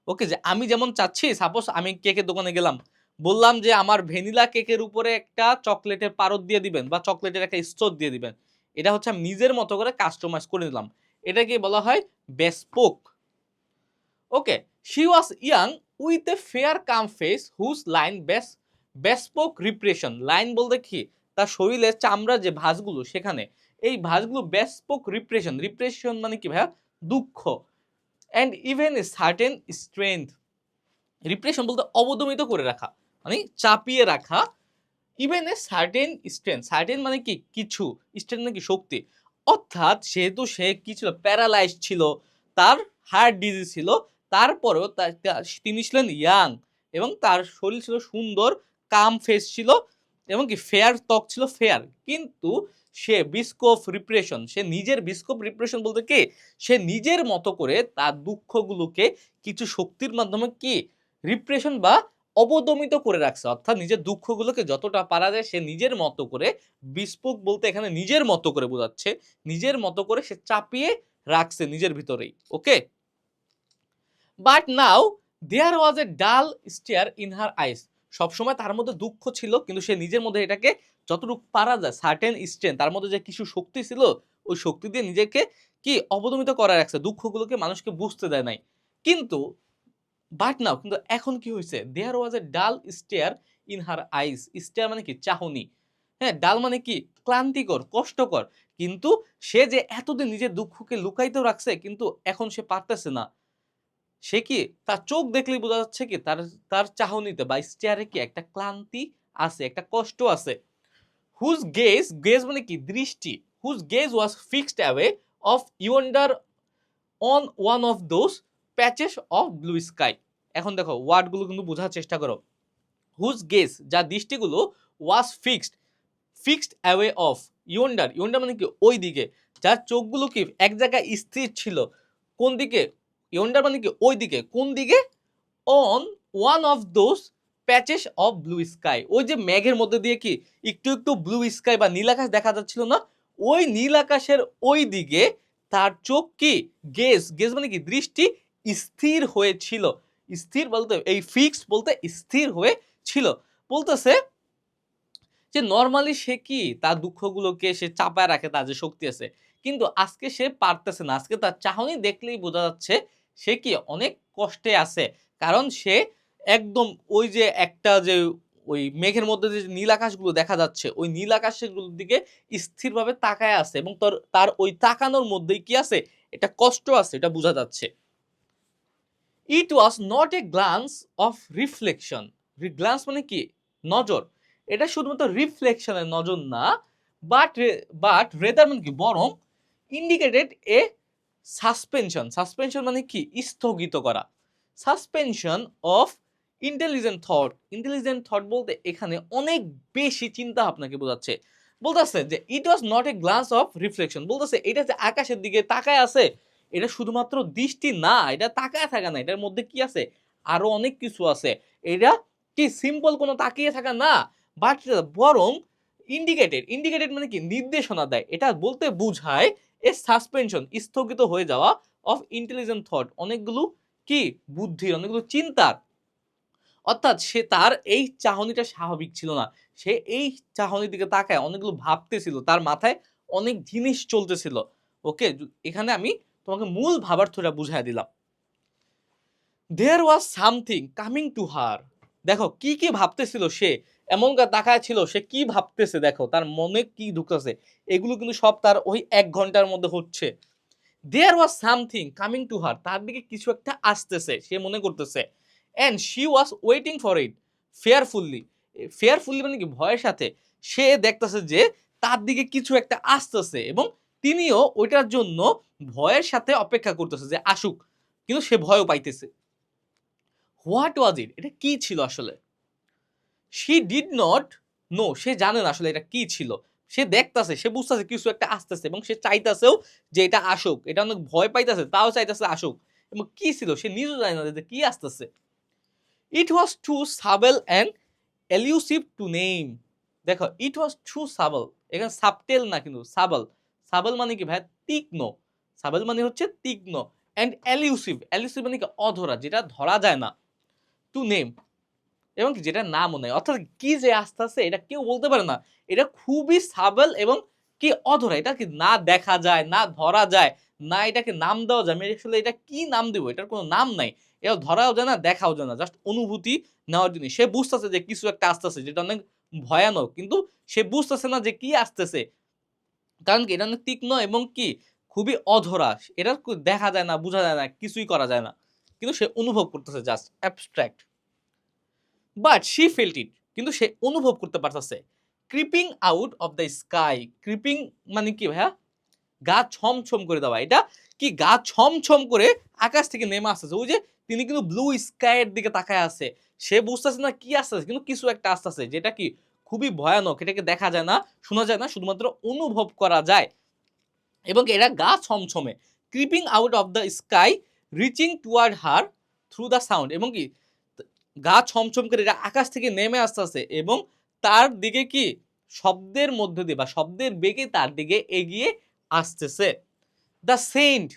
Speaker 1: ওকে, যে আমি যেমন চাচ্ছি, সাপোজ আমি কেকের দোকানে গেলাম, বললাম যে আমার ভ্যানিলা কেকের উপরে একটা চকলেটের পারদ দিয়ে দিবেন বা চকলেটের একটা স্তর দিয়ে দিবেন, এটা হচ্ছে আমি নিজের মতো করে কাস্টমাইজ করে নিলাম, এটাকে বলা হয় bespoke. Okay, she was young with a fair calm face whose line bespoke repression. Line বলতে কি তার শরীরের চামড়ার যে ভাঁজগুলো, সেখানে এই ভাঁজগুলো বেসপোক রিপ্রেশন, রিপ্রেশন মানে কি ভাইয়া? দুঃখ। And even a certain strength, repression বলতে অবদমিত করে রাখা, মানে চাপিয়ে রাখা। Even a certain strength, certain মানে কি কিছু, স্ট্রেংথ মানে কি শক্তি। অর্থাৎ যেহেতু সে কি ছিল, প্যারালাইজ ছিল, তার হার্ট ডিজিজ ছিল, তারপরেও তিনি ছিলেন ইয়াং এবং তার শরীর ছিল সুন্দর, কাম ফেস ছিল এবং কি ফেয়ার ত্বক ছিল ফেয়ার, কিন্তু সে বিস্কোপ রিপ্রেশন, সে নিজের বিস্কোপ রিপ্রেশন বলতে কি সে নিজের মতো করে তার দুঃখগুলোকে কিছু শক্তির মাধ্যমে কি রিপ্রেশন বা অবদমিত করে রাখছে। অর্থাৎ নিজের দুঃখগুলোকে যতটা পারা যায় সে নিজের মতো করে, বিস্পোক বলতে এখানে নিজের মতো করে বোঝাচ্ছে, নিজের মতো করে সে চাপিয়ে রাখছে নিজের ভিতরেই। ওকে, but now there was a dull stare in her আইস। সবসময় তার মধ্যে দুঃখ ছিল কিন্তু সে নিজের মধ্যে এটাকে যতটুকু পারা যায়, সার্টেন স্ট্রেন, তার মধ্যে যে কিছু শক্তি ছিল, ওই শক্তি দিয়ে নিজেকে কি অবদমিত করা রাখছে, দুঃখগুলোকে মানুষকে বুঝতে দেয় নাই। কিন্তু বাট নাও, কিন্তু এখন কি হয়েছে? দেয়ার was a dull stare in her eyes. Stare মানে কি চাহনি, হ্যাঁ, ডাল মানে কি ক্লান্তিকর, কষ্টকর। কিন্তু সে যে এতদিন নিজের দুঃখকে লুকাইতেও রাখছে, কিন্তু এখন সে পারতেছে না। সে কি তার চোখ দেখলেই বোঝা যাচ্ছে কি তার তার চাহনিতে বা স্টেয়ারে কি একটা ক্লান্তি আছে, একটা কষ্ট আছে। হুজ গেজ, গেজ মানে কি দৃষ্টি, whose gaze was fixed away off yonder on one of those patches of blue sky. এখন দেখো ওয়ার্ডগুলো কিন্তু বোঝার চেষ্টা করো। হুজ গেজ, যা দৃষ্টিগুলো, ওয়াজ ফিক্সড, ফিক্সড অ্যাওয়ে অফ ইয়ন্ডার, ইয়ন্ডার মানে কি ওই দিকে, যার চোখগুলো কি এক জায়গায় স্থির ছিল। কোন দিকে? ইয়ন্ডার মানে কি ওই দিকে, কোন দিকে? On one of those patches of blue sky, ওই যে মেঘের মধ্যে দিয়ে কি একটু একটু ব্লু স্কাই বা নীল আকাশ দেখা যাচ্ছিল না, ওই নীল আকাশের ওই দিকে তার চোখ কি গেজ, গেজ মানে কি দৃষ্টি, স্থির হয়েছিল। স্থির বলতে এই ফিক্সড বলতে স্থির হয়ে ছিল। বলতেছে যে নরমালি সে কি তার দুঃখগুলোকে সে চাপায় রাখে, তার যে শক্তি আছে, কিন্তু আজকে সে পারতেছে না। আজকে তার চাহনি দেখলেই বোঝা যাচ্ছে সে কি অনেক কষ্টে আছে, কারণ সে একদম ওই যে একটা যে ওই মেঘের মধ্যে যে নীল আকাশগুলো দেখা যাচ্ছে ওই নীল আকাশগুলোর দিকে স্থিরভাবে তাকায় আছে এবং তার ওই তাকানোর মধ্যেই কি আছে, এটা কষ্ট আছে, এটা বোঝা যাচ্ছে। It was not a glance of reflection. Glance মানে কি, নজর। এটা শুধুমাত্র রিফ্লেকশনের নজর না, বাট রেদার মানে কি, বরং ইন্ডিকেটেড এ সাসপেনশন। সাসপেনশন মানে কি, স্থগিত করা। Suspension of intelligent thought. Intelligent thought বলতে এখানে অনেক বেশি চিন্তা আপনাকে বোঝাচ্ছে। বলতেছে যে it was not a glance of reflection, বলতেছে এটা যে আকাশের দিকে তাকায় আছে এটা শুধুমাত্র দৃষ্টি না, এটা তাকায় থাকা না, এটার মধ্যে কি আছে, আরো অনেক কিছু আছে। এটা কি সিম্পল কোনো তাকিয়ে থাকা না, বাট বরং ইন্ডিকেটেড মানে কি, নির্দেশনা দেয়। এটা বলতে বুঝায় এ সাসপেনশন, স্থগিত হয়ে যাওয়া, অফ ইন্টেলিজেন্ট থট, অনেকগুলো কি, বুদ্ধির, অনেকগুলো চিন্তার। অর্থাৎ সে তার এই চাহনিটা স্বাভাবিক ছিল না, সে এই চাহনির দিকে তাকায় অনেকগুলো ভাবতেছিল, তার মাথায় অনেক জিনিস চলতেছিল। ওকে, এখানে আমি তোমাকে মূল ভাবার্থটা বুঝাই দিলাম। There was something coming to her. দেখো কি কি ভাবতেছিল সে, এমন তাকায় ছিল, সে কি ভাবতেছে, দেখো তার মনে কি ঢুকতেছে, এগুলো কিন্তু সব তার ওই 1 ঘন্টার মধ্যে হচ্ছে। There was something coming to her, তার দিকে কিছু একটা আসতেছে সে মনে করতেছে। And she was waiting for it fearfully. Fearfully মানে কি, ভয়ের সাথে সে দেখতেছে যে তার দিকে কিছু একটা আসতেছে এবং তিনিও ওইটার জন্য ভয়ের সাথে অপেক্ষা করতেছে যে আসুক, কিন্তু সে ভয়ও পাইতেছে। হোয়াট ওয়াজ ইট, এটা কি ছিল আসলে? শি ডিড নট নো, সে জানে না আসলে এটা কি ছিল। সে দেখতাছে, সে বুঝতেছে কিছু একটা আসতেছে এবং সে চাইতাছেও যে এটা আসুক, এটা অনেক ভয় পাইতেছে তাও চাইতেছে আসুক, এবং কি ছিল সে নিজেও জানে না যে কি আসতেছে। It was too subtle and elusive to name. দেখো ইট ওয়াজ টু সাবল, এখানে সাবটেল না কিন্তু সাবল। সাবল মানে কি ভাই, তীক্ষ্ণ। সাবল মানে হচ্ছে তীক্ষ্ণ। অ্যান্ড এলিউসিভ, এলিউসিভ মানে কি, অধরা, যেটা ধরা যায় না। টু নেম, এবং যেটা নামও নেই, অর্থাৎ কি যে আস্তে আস্তে এটা কেউ বলতে পারে না। এটা খুবই সাবল এবং কি, অধরা, এটা কি না দেখা যায় না ধরা যায় না, এটাকে নাম দেওয়া যায়। আমি আসলে এটা কি নাম দিব, এটার কোনো নাম নাই। এটা ধরাও যায় না, দেখাও যায় না, জাস্ট অনুভূতি নেওয়ার জিনিস। সে বুঝতেছে যে কিছু একটা আসতেছে যেটা অনেক ভয়ানক, কিন্তু সে বুঝতেছে না যে কি আসতেছে, কারণ কি এটা অনেক তীক্ষ্ণ এবং কি খুবই অধরা, এটা দেখা যায় না, বোঝা যায় না, কিছুই করা যায় না, কিন্তু সে অনুভব করতেছে, just abstract. But she felt ইট, কিন্তু সে অনুভব করতে পারতেছে। Creeping out of the sky. Creeping মানে কি ভাইয়া, গা ছমছম করে দেওয়া। এটা কি, গা ছমছম করে আকাশ থেকে নেমে আসতেছে। ওই যে তিনি কিন্তু ব্লু স্কাইয়ের দিকে তাকায় আছে, সে বুঝতেছে না কি আসতেছে, কিন্তু কিছু একটা আসতেছে যেটা কি খুবই ভয়ানক, এটাকে দেখা যায় না, শোনা যায় না, শুধুমাত্র অনুভব করা যায়। এবং এরা গা ছমছমে, creeping out of the sky, reaching toward her through the sound, এবং কি গা ছমছম করে এরা আকাশ থেকে নেমে আসতেছে এবং তার দিকে কি, শব্দের মধ্য দিয়ে বা শব্দের বেগে তার দিকে এগিয়ে আসতেছে। দ্য সেন্ট,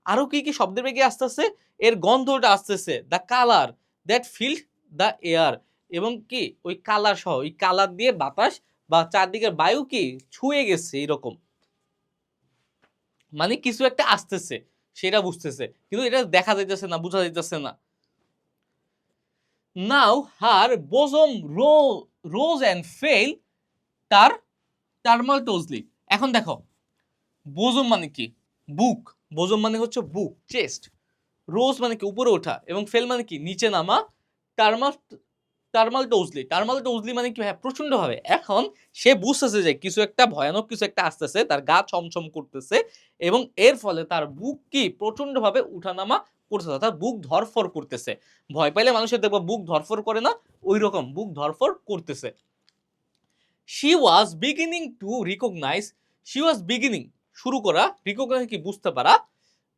Speaker 1: আরো কি কি শব্দের বেগে আসতেছে, এর গন্ধটা আসতেছে। The colour that field the air, এবং কি ওই কালার সহ, ওই কালার দিয়ে বাতাস বা চারদিকের বায়ু কি ছুঁয়ে গেছে এরকম, মানে কিছু একটা আসতেছে সেটা বুঝতেছে, কিন্তু এটা দেখা যাইতেছে না, বোঝা যাইতেছে না। নাও হার বোজম রোজ অ্যান্ড ফেল তার টার্মালটোজলি। এখন দেখো বোজম মানে কি, বুক। বোজম মানে হচ্ছে বুক, চেস্ট। রোজ মানে কি উপরে ওঠা, এবং ফেল মানে কি নিচে নামা। টার্মাল টার্মালটোজলি মানে কি, হ্যাঁ প্রচন্ড ভাবে। এখন সে বুঝতেছে যে কিছু একটা ভয়ানক কিছু একটা আসতেছে, তার গা ছমছম করতেছে এবং এর ফলে তার বুক কি প্রচন্ড ভাবে উঠানামা করতেছে, অর্থাৎ বুক ধরফর করতেছে। ভয় পাইলে মানুষের দেখবো বুক ধরফর করে না, ওই রকম বুক ধরফর করতেছে। She was beginning to recognise, she was beginning শুরু করা, রিকগনাইজ কি বুঝতে পারা,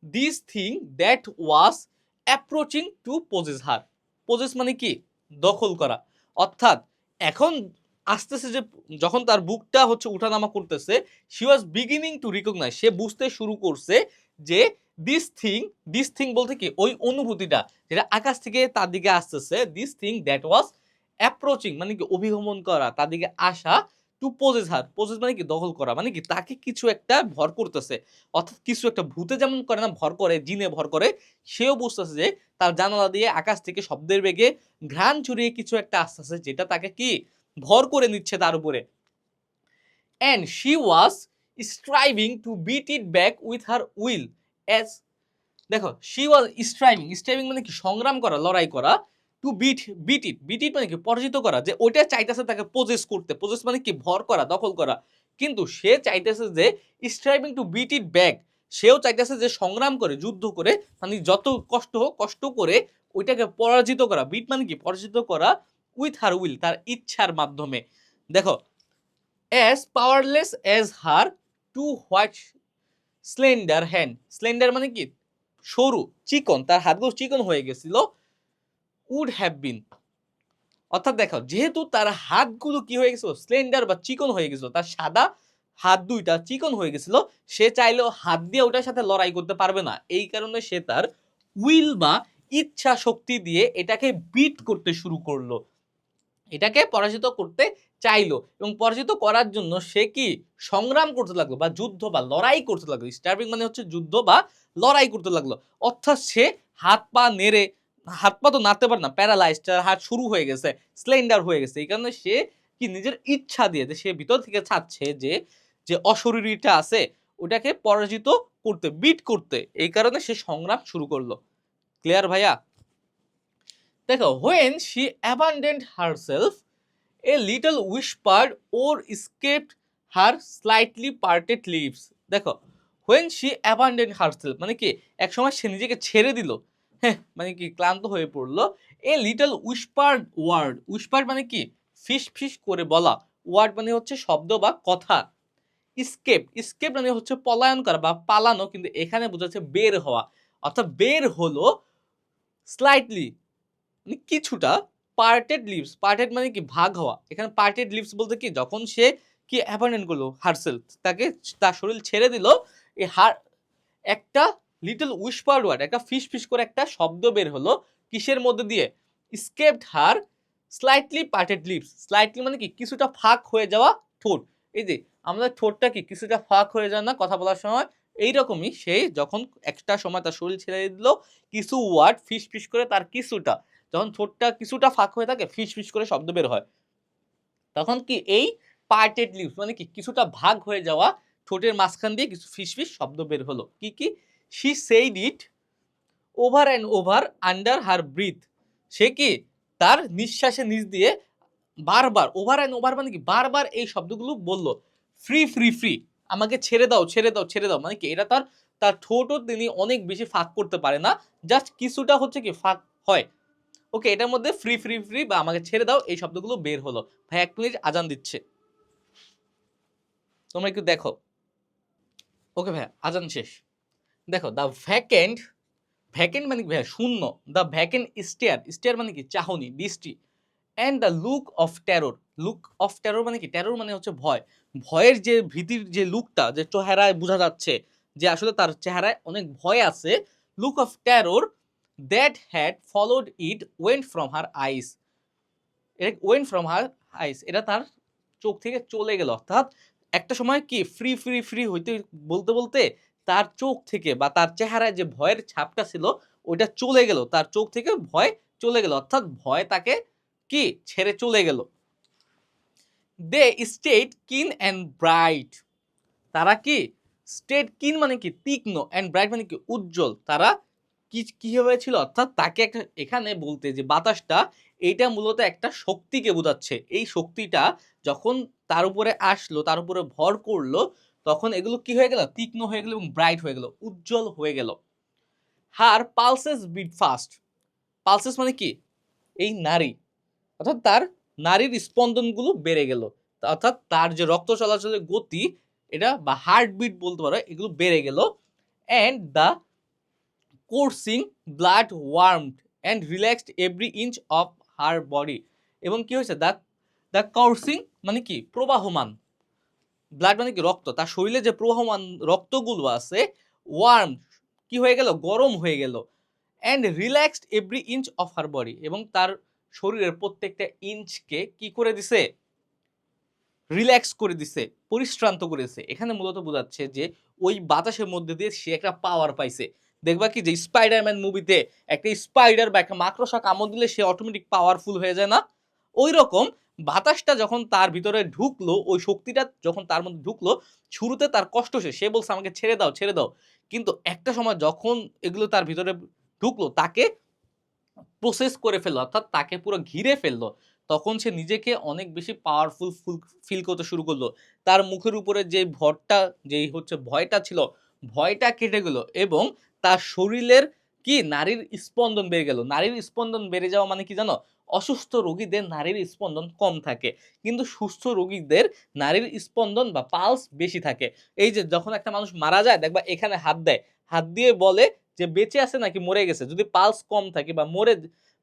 Speaker 1: this thing that was approaching to possess her. Possess মানে কি, দখল করা। অর্থাৎ এখন আসতেছে যে, যখন তার বুকটা হচ্ছে উঠানামা করতেছে, she was beginning to recognise, সে বুঝতে শুরু করছে যে দিস থিং বলতে কি, ওই অনুভূতিটা যেটা আকাশ থেকে তার দিকে আসতেছে, this thing that was approaching মানে কি অভিগমন করা, তার দিকে আসা, টু পজেস হার, পজেস মানে কি দখল করা, মানে কি তাকে কিছু একটা ভর করতেছে, অর্থাৎ কিছু একটা ভূতে যেমন করে না ভর করে, জিনে ভর করে, সেও বুঝতেছে যে তার জানালা দিয়ে আকাশ থেকে শব্দের বেগে ঘ্রাণ ছড়িয়ে কিছু একটা আসতেছে যেটা তাকে কি ভর করে নিচ্ছে তার উপরে। and she was striving to beat it back with her will as, দেখো she was striving মানে কি সংগ্রাম করা, লড়াই করা, টু বিট ইট মানে কি পরাজিত করা, যে ওইটা চাইতেছে তাকে পজেস করতে, পজেস মানে কি ভর করা, দখল করা, কিন্তু সে চাইতেছে যে striving to beat it back, সেও চাইতেছে যে সংগ্রাম করে, যুদ্ধ করে, মানে যত কষ্ট হোক কষ্ট করে ওইটাকে পরাজিত করা, বিট মানে কি পরাজিত করা, উইথ হার উইল তার ইচ্ছার মাধ্যমে। দেখো as powerless as her two white slender hand, slender মানে কি সরু, চিকন, তার হাতগুলো চিকন হয়ে গেছিল, would have been, অর্থাৎ দেখো যেহেতু তার হাতগুলো কি হয়ে গেছিল স্লেন্ডার বা চিকন হয়ে গেছিল, তার সাদা হাত দুইটা চিকন হয়ে গেছিল, সে চাইলেও হাত দিয়ে ওটার সাথে লড়াই করতে পারবে না, এই কারণে সে তার উইল বা ইচ্ছা শক্তি দিয়ে এটাকে বিট করতে শুরু করলো, এটাকে পরাজিত করতে চাইলো, এবং পরাজিত করার জন্য সে কি সংগ্রাম করতে লাগলো বা যুদ্ধ বা লড়াই করতে লাগলো, স্টার্ভিং মানে হচ্ছে যুদ্ধ বা লড়াই করতে লাগলো, অর্থাৎ সে হাত পা নেড়ে, হাত পা তো নাড়তে পারে না, প্যারালাইজড, তার হাত শুরু হয়ে গেছে, স্লেন্ডার হয়ে গেছে, এই কারণে সে কি নিজের ইচ্ছা দিয়ে, সে ভিতর থেকে চাচ্ছে যে যে অশরীরীটা আছে ওটাকে পরাজিত করতে, বিট করতে, এই কারণে সে সংগ্রাম শুরু করলো। ক্লিয়ার ভাইয়া? দেখো when she abandoned herself, a little whispered or escaped her slightly parted lips, দেখো when she abandoned herself মানে কি এক সময় সে নিজেকে ছেড়ে দিল, হ্যাঁ মানে কি ক্লান্ত হয়ে পড়লো, a little whispered word, whispered মানে কি ফিস ফিস করে বলা, ওয়ার্ড মানে হচ্ছে শব্দ বা কথা, escape মানে হচ্ছে পলায়ন করা বা পালানো, কিন্তু এখানে বোঝাচ্ছে বের হওয়া, অর্থাৎ বের হলো, স্লাইটলি মানে কিছুটা, পার্টেড লিভস, পার্টেড মানে কি ভাগ হওয়া, এখানে পার্টেড লিভস বলতে কি যখন সে কি অ্যাবান্ডন করলো হারসেলফ, তাকে তার শরীর ছেড়ে দিল, এই হার একটা লিটল উইসপার্ড ওয়ার্ড, একটা ফিস ফিস করে একটা শব্দ বের হলো, কিসের মধ্যে দিয়ে, স্কেপড হার স্লাইটলি পার্টেড লিপস, স্লাইটলি মানে কি কিছুটা ফাঁক হয়ে যাওয়া ঠোঁট, এই যে আমাদের ঠোঁটটা কি কিছুটা ফাঁক হয়ে যায় না কথা বলার সময়, এইরকমই সে যখন একটা সময় তার শরীর ছেড়ে দিল, কিছু ওয়ার্ড ফিস ফিস করে, তার কিছুটা যখন ঠোঁটটা কিছুটা ফাঁক হয়ে থাকে ফিস ফিস করে শব্দ বের হয়, তখন কি এই পার্টেড লিপস মানে কি কিছুটা ভাগ হয়ে যাওয়া ঠোঁটের মাঝখান দিয়ে কিছু ফিস ফিস শব্দ বের হলো, কি কি, she said it over and over under her breath, সে কি তার নিঃশ্বাসে নিচ দিয়ে বারবার, ওভার অ্যান্ড ওভার মানে কি বারবার এই শব্দগুলো বলল, ফ্রি ফ্রি ফ্রি, আমাকে ছেড়ে দাও ছেড়ে দাও ছেড়ে দাও, মানে কি এটা তার তার ঠোঁটও তিনি অনেক বেশি ফাঁক করতে পারে না, জাস্ট কিছুটা হচ্ছে কি ফাঁক হয়, ওকে এটার মধ্যে ফ্রি ফ্রি ফ্রি বা আমাকে ছেড়ে দাও এই শব্দগুলো বের হলো। ভাই এক মিনিট আজান দিচ্ছে, তোমরা একটু দেখো। ওকে ভাই আজান শেষ। দেখো দ্য ভ্যাকেন্ট, ভ্যাকেন্ট মানে কি ভাই শূন্য, দ্য ভ্যাকেন্ট স্টেয়ার, স্টেয়ার মানে কি চাহনি দৃষ্টি, and the look of terror, look of terror মানে কি, টেরর মানে হচ্ছে ভয়, ভয়ের যে ভীতির যে লুকটা, যে চেহারায় বোঝা যাচ্ছে যে আসলে তার চেহারায় অনেক ভয় আছে, look of terror that had followed it went from her eyes, went from her eyes, এটা তার চোখ থেকে চলে গেল, অর্থাৎ একটা সময় কি ফ্রি ফ্রি ফ্রি হইতে বলতে বলতে তার চোখ থেকে বা তার চেহারায় যে ভয়ের ছাপটা ছিল ওইটা চলে গেল, তার চোখ থেকে ভয় চলে গেল, অর্থাৎ ভয় তাকে কি ছেড়ে চলে গেল। দে স্টেট কিন অ্যান্ড ব্রাইট, তারা কি স্টেট কিন মানে কি তীক্ষ্ণ, অ্যান্ড ব্রাইট মানে কি উজ্জ্বল, তারা কি কি হয়েছিল, অর্থাৎ তাকে একটা এখানে বলতে যে বাতাসটা এইটা মূলত একটা শক্তিকে বোঝাচ্ছে, এই শক্তিটা যখন তার উপরে আসলো, তার উপরে ভর করলো, তখন এগুলো কি হয়ে গেল, তীক্ষ্ণ হয়ে গেল এবং ব্রাইট হয়ে গেল, উজ্জ্বল হয়ে গেল। হার পালসেস বিট ফাস্ট, পালসেস মানে কি এই নারী, অর্থাৎ তার নারীর স্পন্দনগুলো বেড়ে গেল, অর্থাৎ তার যে রক্ত চলাচলের গতি এটা বা হার্টবিট বলতে পারো এগুলো বেড়ে গেল, and the coursing blood warmed and relaxed every inch of her body, এবং কি হয়েছে দ্য দ্য coursing মানে কি প্রবাহমান, ব্লাড মানে কি রক্ত, তার শরীরে যে প্রবাহমান রক্তগুলো আছে, ওয়ার্ম কি হয়ে গেল গরম হয়ে গেল, and relaxed every inch of her body, এবং তার শরীরের প্রত্যেকটা ইঞ্চকে কি করে দিছে রিল্যাক্স করে দিছে, পরিশ্রান্ত করেছে। এখানে মূলত বোঝাচ্ছে যে ওই বাতাসের মধ্যে দিয়ে সে একটা পাওয়ার পাইছে। দেখবা কি যে স্পাইডারম্যান মুভিতে একটা স্পাইডার বা একটা মাকড়সা কামড় দিলে সে অটোমেটিক পাওয়ারফুল হয়ে যায় না? ঐরকম বাতাসটা যখন তার ভিতরে ঢুকলো, ওই শক্তিটা যখন তার মধ্যে ঢুকলো, শুরুতে তার কষ্ট হচ্ছে। সে বলছে আমাকে ছেড়ে দাও, ছেড়ে দাও। কিন্তু একটা সময় যখন এগুলো তার ভিতরে ঢুকলো, তাকে প্রসেস করে ফেললো, অর্থাৎ তাকে পুরো ঘিরে ফেললো। তখন সে নিজেকে অনেক বেশি পাওয়ারফুল ফিল করতে শুরু করলো। তার মুখের উপরে যে ভরটা, যেই হচ্ছে ভয়টা ছিল, ভয়টা কেটে গেল এবং তার শরীরের কি নাড়ির স্পন্দন বেড়ে গেল। নাড়ির স্পন্দন বেড়ে যাওয়া মানে কি জানো? অসুস্থ রোগীদের নাড়ির স্পন্দন কম থাকে। কিন্তু সুস্থ রোগীদের নাড়ির স্পন্দন বা পালস বেশি থাকে। এই যে যখন একটা মানুষ মারা যায় দেখবা এখানে হাত দেয়। হাত দিয়ে বলে যে বেঁচে আছে নাকি মরে গেছে। যদি পালস কম থাকে বা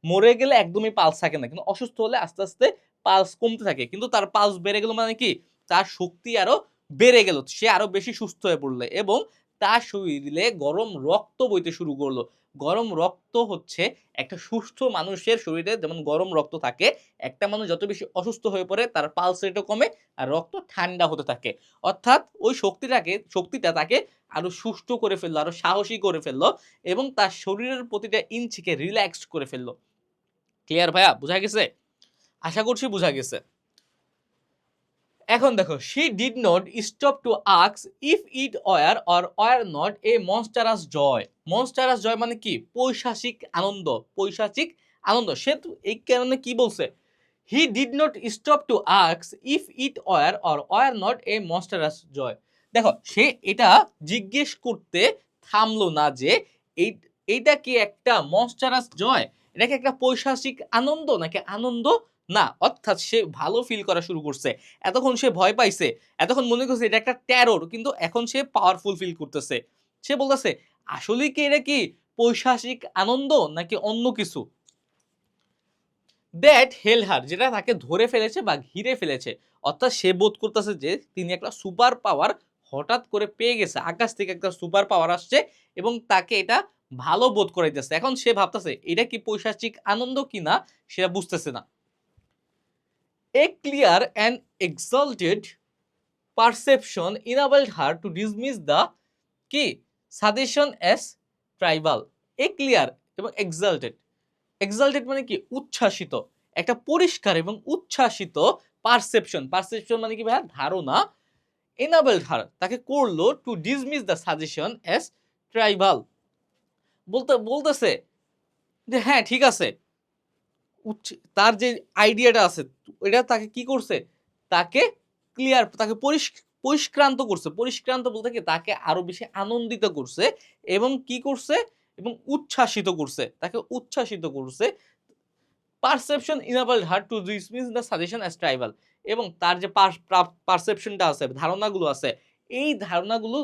Speaker 1: মরে গেলে একদমই পালস থাকে না। কিন্তু অসুস্থ হলে আস্তে, আস্তে পালস কমতে থাকে। কিন্তু তার পালস বেড়ে গেল মানে কি? তার শক্তি আরো বেড়ে গেল। সে আরো বেশি সুস্থ হয়ে পড়ল এবং তার শরীরে গরম রক্ত বইতে শুরু করলো। গরম রক্ত হচ্ছে একটা সুস্থ মানুষের শরীরে যেমন গরম রক্ত থাকে, একটা মানুষ যত বেশি অসুস্থ হয়ে পড়ে তার পালস রেটও কমে আর রক্ত ঠান্ডা হতে থাকে। অর্থাৎ ওই শক্তিটা তাকে আরো সুস্থ করে ফেললো, আরো সাহসী করে ফেললো এবং তার শরীরের প্রতিটা ইঞ্চিকে রিল্যাক্সড করে ফেললো। ক্লিয়ার ভাইয়া? বুঝা গেছে? আশা করছি বুঝা গেছে। এখন দেখো, she did not stop to ask if it were or were not a monstrous joy. monstrous joy মানে কি? পৈশাচিক আনন্দ। পৈশাচিক আনন্দ। সে তো এই কারণে কি বলছে? He did not stop to ask if it were or were not a monstrous joy. দেখো, সে এটা জিজ্ঞেস করতে থামলো না যে এই এইটা কি একটা মনস্টারাস জয়? এটা কি একটা পৈশাচিক আনন্দ নাকি আনন্দ না? অর্থাৎ সে ভালো ফিল করা শুরু করছে। এতক্ষণ সে ভয় পাইছে। এতক্ষণ মনে করছে এটা একটা টেরর, কিন্তু এখন সে পাওয়ারফুল ফিল করতেছে। সে বলতেছে আসলেই কি এটা কি পৈশাচিক আনন্দ নাকি অন্য কিছু? দ্যাট হেল হার, যেটা তাকে ধরে ফেলেছে বা ঘিরে ফেলেছে। অর্থাৎ সে বোধ করতেছে যে তিনি একটা সুপার পাওয়ার হঠাৎ করে পেয়ে গেছে। আকাশ থেকে একটা সুপার পাওয়ার আসছে এবং তাকে এটা ভালো বোধ করাইতেছে। এখন সে ভাবতেছে এটা কি পৈশাচিক আনন্দ কিনা সেটা বুঝতেছে না। A clear and exalted perception enabled her to dismiss the কি suggestion as tribal. A clear এবং exalted, এক্সাল্টেড মানে কি? উচ্ছ্বাসিত। একটা পরিষ্কার এবং উচ্ছ্বাসিত পারসেপশন। পারসেপশন মানে কি ভাইয়া? ধারণা। এনাবেলড হার, তাকে করলো to dismiss the suggestion as trivial. বলতেছে যে হ্যাঁ ঠিক আছে, তার যে আইডিয়াটা আছে এটা তাকে কি করছে? তাকে ক্লিয়ার, তাকে পরিষ্ক্রান্ত করছে। পরিষ্ক্রান্ত বলতে কি? তাকে আরো বেশি আনন্দিত করছে এবং কি করছে? এবং উচ্ছ্বাসিত করছে। তাকে উচ্ছ্বাসিত করছে। Perception enabled her to dismiss the suggestion as trivial. এবং তার যে পারসেপশনটা আছে, ধারণাগুলো আছে, এই ধারণাগুলো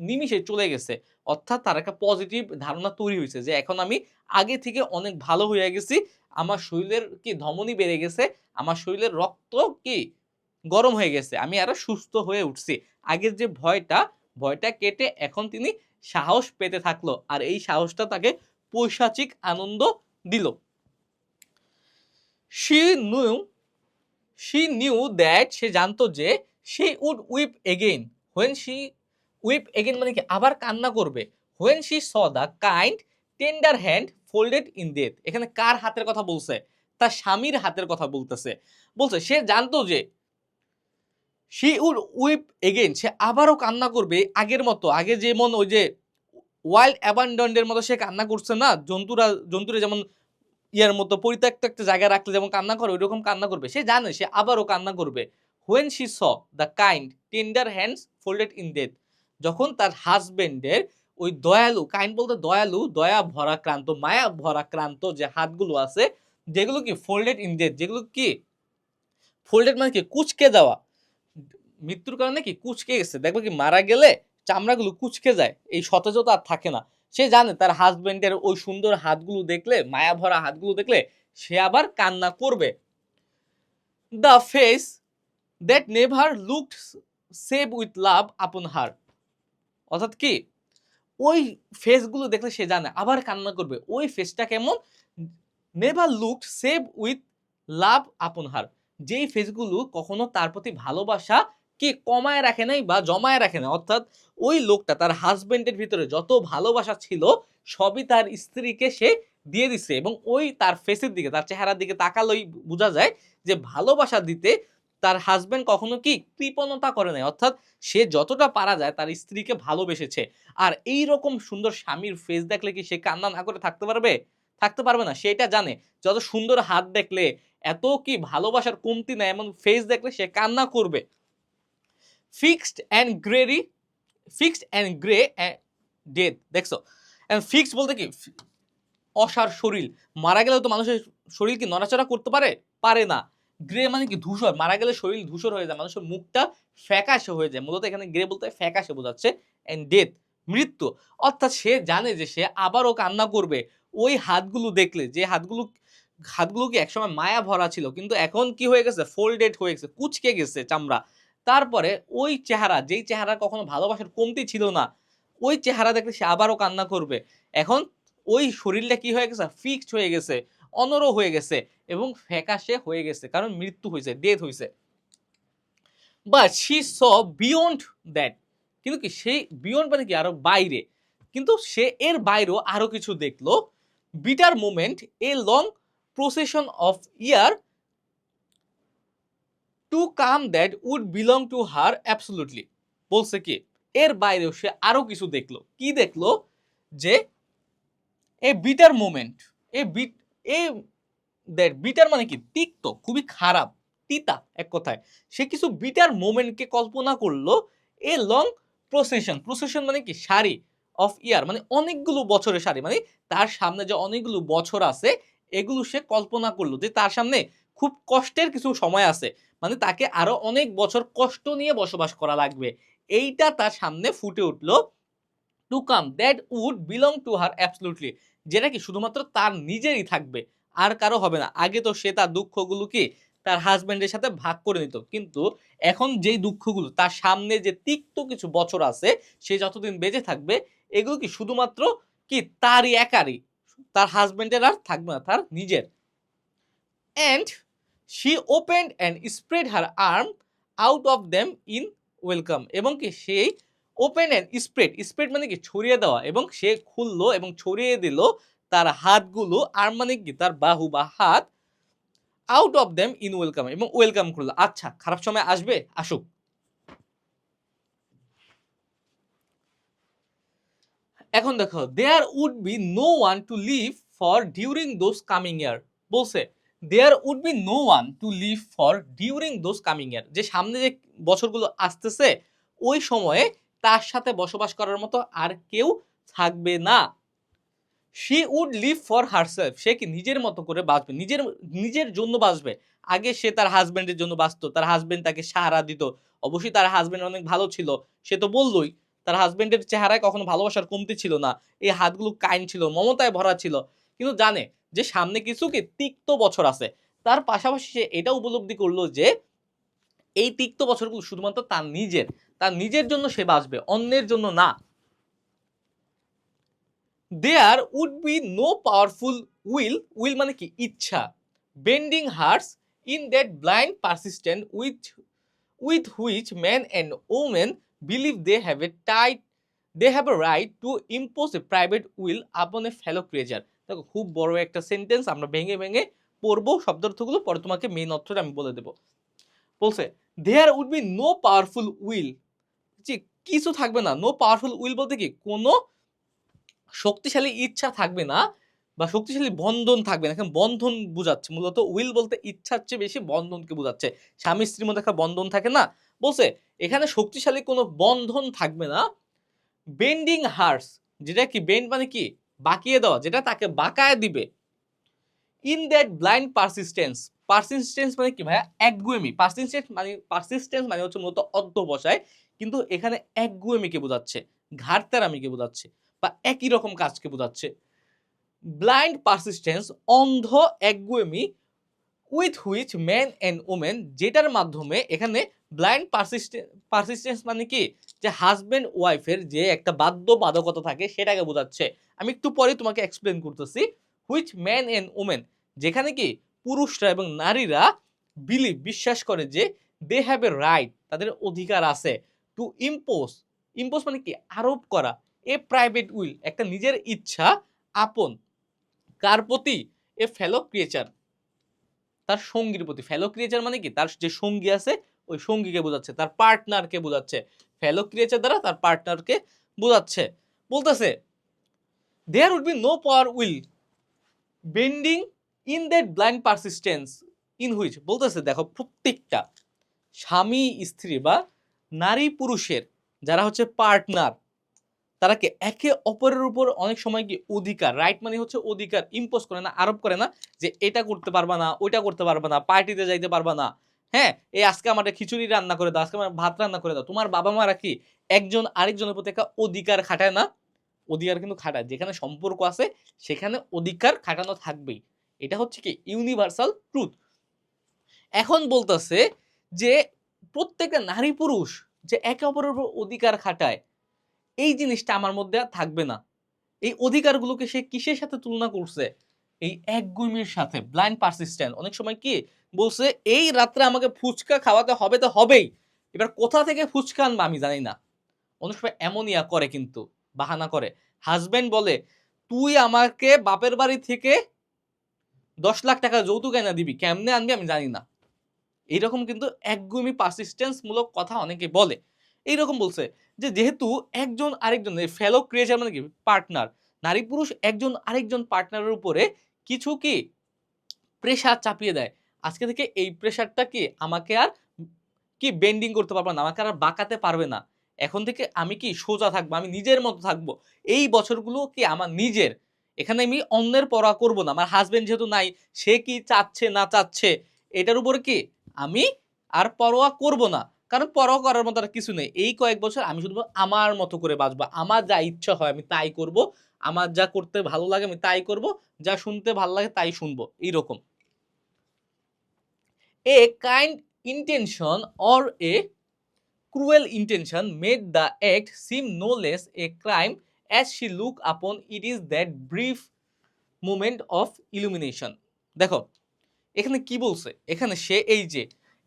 Speaker 1: নিমিষে চলে গেছে। অর্থাৎ তার একটা পজিটিভ ধারণা তৈরি হয়েছে যে এখন আমি আগে থেকে অনেক ভালো হয়ে গেছি। আমার শরীরের কি ধমনী বেড়ে গেছে, আমার শরীরের রক্ত কি গরম হয়ে গেছে, আমি আরো সুস্থ হয়ে উঠছি। আগের যে ভয়টা কেটে এখন তিনি সাহস পেতে থাকলো আর এই সাহসটা তাকে পৈশাচিক আনন্দ দিল। she knew she knew that, সে জানতো যে she would weep again when she weep again মানে কি? আবার কান্না করবে। when she saw the kind tender hand folded in death. এখানে কার হাতের কথা বলছে? তার স্বামীর হাতের কথা বলছে সে জানতো যে she would weep again, সে আবারও কান্না করবে আগের মতো। আগে যেমন ওই যে ওয়াইল্ড অ্যাবান্ডন্ড এর মতো সে কান্না করছে না, জন্তুরা যেমন ইয়ার মতো পরিত্যক্ত একটা জায়গায় রাখলে যেমন কান্না করে ওইরকম কান্না করবে। সে জানে সে আবারও কান্না করবে। when she saw the kind tender hands folded in death, যখন তার হাজবেন্ডের ওই দয়ালু, কাইন্ড বলতে দয়ালু, দয়া ভরাক্রান্ত, মায়া ভরাক্রান্ত যে হাতগুলো আছে, যেগুলো কি ফোল্ডেড ইন ডেথ, যেগুলো কি ফোল্ডেড মানে কি? কুঁচকে যাওয়া। মৃত্যুর কারণে কি কুঁচকে গেছে। দেখবে কি মারা গেলে চামড়াগুলো কুঁচকে যায়, এই সতেজতা আর থাকে না। সে জানে তার হাজবেন্ডের ওই সুন্দর হাতগুলো দেখলে, মায়া ভরা হাতগুলো দেখলে সে আবার কান্না করবে। The face that never looked save with love আপন হার, অর্থাৎ কি ওই ফেসগুলো দেখলে সে জানে আবার কান্না করবে। ওই ফেসটা কেমন? Never looked save with love আপন হার, যেই ফেজগুলো কখনো তার প্রতি ভালোবাসা কে কমায় রাখে নাই বা জমায় রাখে নাই। অর্থাৎ ওই লোকটা তার হাসব্যান্ডের ভিতরে যত ভালোবাসা ছিল সবই তার স্ত্রীকে সে দিয়ে দিছে এবং ওই তার ফেসের দিকে, তার চেহারার দিকে তাকালেই বোঝা যায় যে ভালোবাসা দিতে তার হাসব্যান্ড কখনো কি কৃপণতা করে নাই। অর্থাৎ সে যতটা পারা যায় তার স্ত্রীকে ভালোবেসেছে। আর এইরকম সুন্দর স্বামীর ফেস দেখলে কি সে কান্না না করে থাকতে পারবে? থাকতে পারবে না। সে এটা জানে যত সুন্দর হাত দেখলে, এত কি ভালোবাসার কমতি নাই এমন ফেস দেখলে সে কান্না করবে। Fixed and grey fixed and grey death দেখছো? ফিক্সড বলতে কি অসার শরীর, মারা গেলেও তো মানুষের শরীর কি নড়াচড়া করতে পারে? পারে না। গ্রে মানে কি ধূসর, মারা গেলে শরীর ধূসর হয়ে যায়, মানুষের মুখটা ফ্যাকাশে হয়ে যায়। মূলত এখানে গ্রে বলতে ফ্যাকাশে বোঝাচ্ছে। এন্ড ডেথ মৃত্যু, অর্থাৎ সে জানে যে সে আবারও কান্না করবে ওই হাতগুলো দেখলে, যে হাতগুলো কি একসময় মায়া ভরা ছিল কিন্তু এখন কি হয়ে গেছে, ফোল্ডেড হয়ে গেছে, কুঁচকে গেছে চামড়া। তারপরে ওই চেহারা, যেই চেহারা কখনো ভালোবাসার কমতি ছিল না, ওই চেহারা দেখলে সে আবারও কান্না করবে। এখন ওই শরীরটা কি হয়ে গেছে, ফিক্সড হয়ে গেছে, অনড় হয়ে গেছে এবং ফ্যাকাশে হয়ে গেছে, কারণ মৃত্যু হয়েছে, ডেথ হয়েছে। But she saw beyond that, কিন্তু কি সেই বিয়ন্ড মানে কি আরো বাইরে, কিন্তু সে এর বাইরেও আরো কিছু দেখলো। Bitter moment a long procession of year to come that would belong to her absolutely. বলছে কি এর বাইরেও সে আরো কিছু দেখলো। কি দেখলো? যে a bitter moment, a bit a that bitter মানে কি তিক্ত, খুবই খারাপ, তিতা এক কথায়। সে কিছু বিটার মোমেন্টকে কল্পনা করলো। এ লং প্রসেশন, প্রসেশন মানে কি সারি, অফ ইয়ার মানে অনেকগুলো বছরের সারি, মানে তার সামনে যে অনেকগুলো বছর আছে এগুলো সে কল্পনা করলো যে তার সামনে খুব কষ্টের কিছু সময় আছে, মানে তাকে আরো অনেক বছর কষ্ট নিয়ে বসবাস করা লাগবে। এইটা তার সামনে ফুটে উঠলো। To come that would belong to her absolutely, যেটা কি শুধুমাত্র তার নিজেরই থাকবে, আর কারো হবে না। আগে তো সে তার দুঃখগুলো কি তার হাজবেন্ডের সাথে ভাগ করে নিত, কিন্তু এখন যেই দুঃখগুলো তার সামনে যে তিক্ত কিছু বছর আছে, সে যতদিন বেঁচে থাকবে এগুলো কি শুধুমাত্র কি তারই একারই, তার হাজবেন্ডের আর থাকবে না, তার নিজের। And she opened and spread her arm out of them in welcome, এবং কি সেই ওপেন অ্যান্ড স্প্রেড, স্প্রেড মানে কি ছড়িয়ে দেওয়া, এবং সে খুললো এবং ছড়িয়ে দিল তার হাতগুলো, আর্ম মানে কি তার বাহু বা হাত, out of them in welcome, এবং ওয়েলকাম করলো। আচ্ছা খারাপ সময় আসবে, আসুক। এখন দেখো, there would be no one to live for during those coming year. বলছে there would be no one to live for during those coming year, যে সামনে যে বছরগুলো আসতেছে ওই সময়ে তার সাথে বসবাস করার মতো আর কেউ থাকবে না। She would live for herself, সে কি নিজের মতো করে বাঁচবে, নিজের নিজের জন্য বাঁচবে। আগে সে তার হাজবেন্ডের জন্য বাঁচতো, তার হাজবেন্ড তাকে সাহারা দিত, অবশ্যই তার হাজবেন্ড অনেক ভালো ছিল, সে তো বললই। তার হাজবেন্ডের চেহারায় কখনো ভালোবাসার কমতি ছিল না, এই হাতগুলো কাইন্ড ছিল, মমতায় ভরা ছিল, কিন্তু জানে যে সামনে কিছু কি তিক্ত বছর আছে। তার পাশাপাশি সে এটা উপলব্ধি করলো যে এই তিক্ত বছরগুলো শুধুমাত্র তার নিজের, তার নিজের জন্য সে বাঁচবে, অন্যের জন্য না। There would be no powerful will মানে কি ইচ্ছা, bending hearts in that blind persistent with which men and women believe they have a right to impose a private will upon a fellow creature। দেখো খুব বড় একটা sentence, আমরা ভেঙে ভেঙে পড়বো শব্দার্থগুলো, পরে তোমাকে মেইন অর্থটা আমি বলে দেবো। বলছে there would be no powerful will, যে কিছু থাকবে না। নো পাওয়ারফুল উইল বলতে কি কোনো শক্তিশালী ইচ্ছা থাকবে না বা শক্তিশালী বন্ধন থাকবে না। এখানে বন্ধন বোঝাচ্ছে, মূলত উইল বলতে ইচ্ছার চেয়ে বেশি বন্ধনকে বোঝাচ্ছে। স্বামী স্ত্রীর মধ্যে একটা বন্ধন থাকে না, বলছে এখানে শক্তিশালী কোনো বন্ধন থাকবে না। বেন্ডিং হার্টস, যেটা কি বেন্ড মানে কি বাঁকিয়ে দেওয়া, যেটা তাকে বাঁকায় দিবে। In that blind persistence, persistence মানে কি ভাইয়া একগুয়েমি, পারসিস্টেন্স মানে হচ্ছে মূলত অধ্যবসায়, কিন্তু এখানে একগুয়েমিকে বোঝাচ্ছে, ঘাটতারামিকে বোঝাচ্ছে বা একই রকম কাজকে বোঝাচ্ছে। ব্লাইন্ড পারসিস্টেন্স অন্ধ একগুয়েমি, with which man and women, যেটার মাধ্যমে এখানে ব্লাইন্ড পারসিস্টেন্স মানে কি যে হাজবেন্ড ওয়াইফের যে একটা বাধ্যবাধকতা থাকে সেটাকে বোঝাচ্ছে। আমি একটু পরে তোমাকে এক্সপ্লেন করতেছি। হুইচ ম্যান অ্যান্ড ওমেন, যেখানে কি পুরুষরা এবং নারীরা বিলিভ বিশ্বাস করে যে দে হ্যাভ এ রাইট তাদের অধিকার আছে টু ইম্পোজ মানে কি আরোপ করা এ প্রাইভেট উইল একটা নিজের ইচ্ছা আপন কার প্রতি এ ফেলো ক্রিয়েচার তার সঙ্গীর প্রতি ফেলো ক্রিয়েচার মানে কি তার যে সঙ্গী আছে ওই সঙ্গীকে বোঝাচ্ছে তার পার্টনারকে বোঝাচ্ছে ফেলো ক্রিয়েচার দ্বারা তার পার্টনারকে বোঝাচ্ছে বলতেছে there would be no power will bending in that blind persistence in which বলতেছে দেখো প্রত্যেকটা স্বামী স্ত্রী বা নারী পুরুষের যারা হচ্ছে পার্টনার তারা কি একে অপরের উপর অনেক সময় কি অধিকার রাইট মানে হচ্ছে অধিকার ইম্পোজ করে না আরোপ করে না যে এটা করতে পারবা না ওইটা করতে পারবা না পার্টিতে যাইতে পারবা না হ্যাঁ এই আজকে আমার খিচুড়ি রান্না করে দাও আজকে আমার ভাত রান্না করে দাও তোমার বাবা মারা কি একজন আরেকজনের প্রতি একটা অধিকার খাটায় না অধিকার কিন্তু খাটায় যেখানে সম্পর্ক আছে সেখানে অধিকার খাটানো থাকবেই এটা হচ্ছে কি ইউনিভার্সাল ট্রুথ এখন বলতেছে যে প্রত্যেকটা নারী পুরুষ যে একে অপরের উপর অধিকার খাটায় এই জিনিসটা আমার মধ্যে আর থাকবে না এই অধিকারগুলোকে সে কিসের সাথে তুলনা করছে এই একগুইমির সাথে ব্লাইন্ড পারসিস্টেন্ট অনেক সময় কি বলছে এই রাত্রে আমাকে ফুচকা খাওয়াতে হবে তো হবেই এবার কোথা থেকে ফুচকা আনবা আমি জানি না অনেক সময় এমনইয়া করে কিন্তু বাহানা করে হাজবেন্ড বলে তুই আমাকে বাপের বাড়ি থেকে 10 লাখ টাকা যৌতুক এনে দিবি কেমনে আনবি আমি জানি না এইরকম কিন্তু একগুমি পারসিস্টেন্স মূলক কথা অনেকে বলে এইরকম বলছে যে যেহেতু একজন আরেকজনের ফেলো ক্রিয়েচার মানে কি পার্টনার নারী পুরুষ একজন আরেকজন পার্টনারের উপরে কিছু কি প্রেশার চাপিয়ে দেয় আজকে থেকে এই প্রেশারটা কি আমাকে আর কি বেন্ডিং করতে পারবে না আমাকে আর বাঁকাতে পারবে না এখন থেকে আমি কি সোজা থাকবো আমি নিজের মতো থাকবো এই বছরগুলো কি আমার নিজের এখানে আমি অন্যের পরোয়া করব না আমার হাজবেন্ড যেহেতু নাই সে কি চাচ্ছে না চাচ্ছে এটার উপর কি আমি আর পরোয়া করব না কারণ পরোয়া করার মতো আর কিছু নেই এই কয়েক বছর আমি শুধু আমার মতো করে বাঁচবো আমার যা ইচ্ছা হয় আমি তাই করব আমার যা করতে ভালো লাগে আমি তাই করব যা শুনতে ভালো লাগে তাই শুনবো এইরকম a kind intention or a cruel intention made the act seem no less a crime as she looked upon it is that brief moment of illumination দেখো এখানে কি বলছে এখানে সে এই যে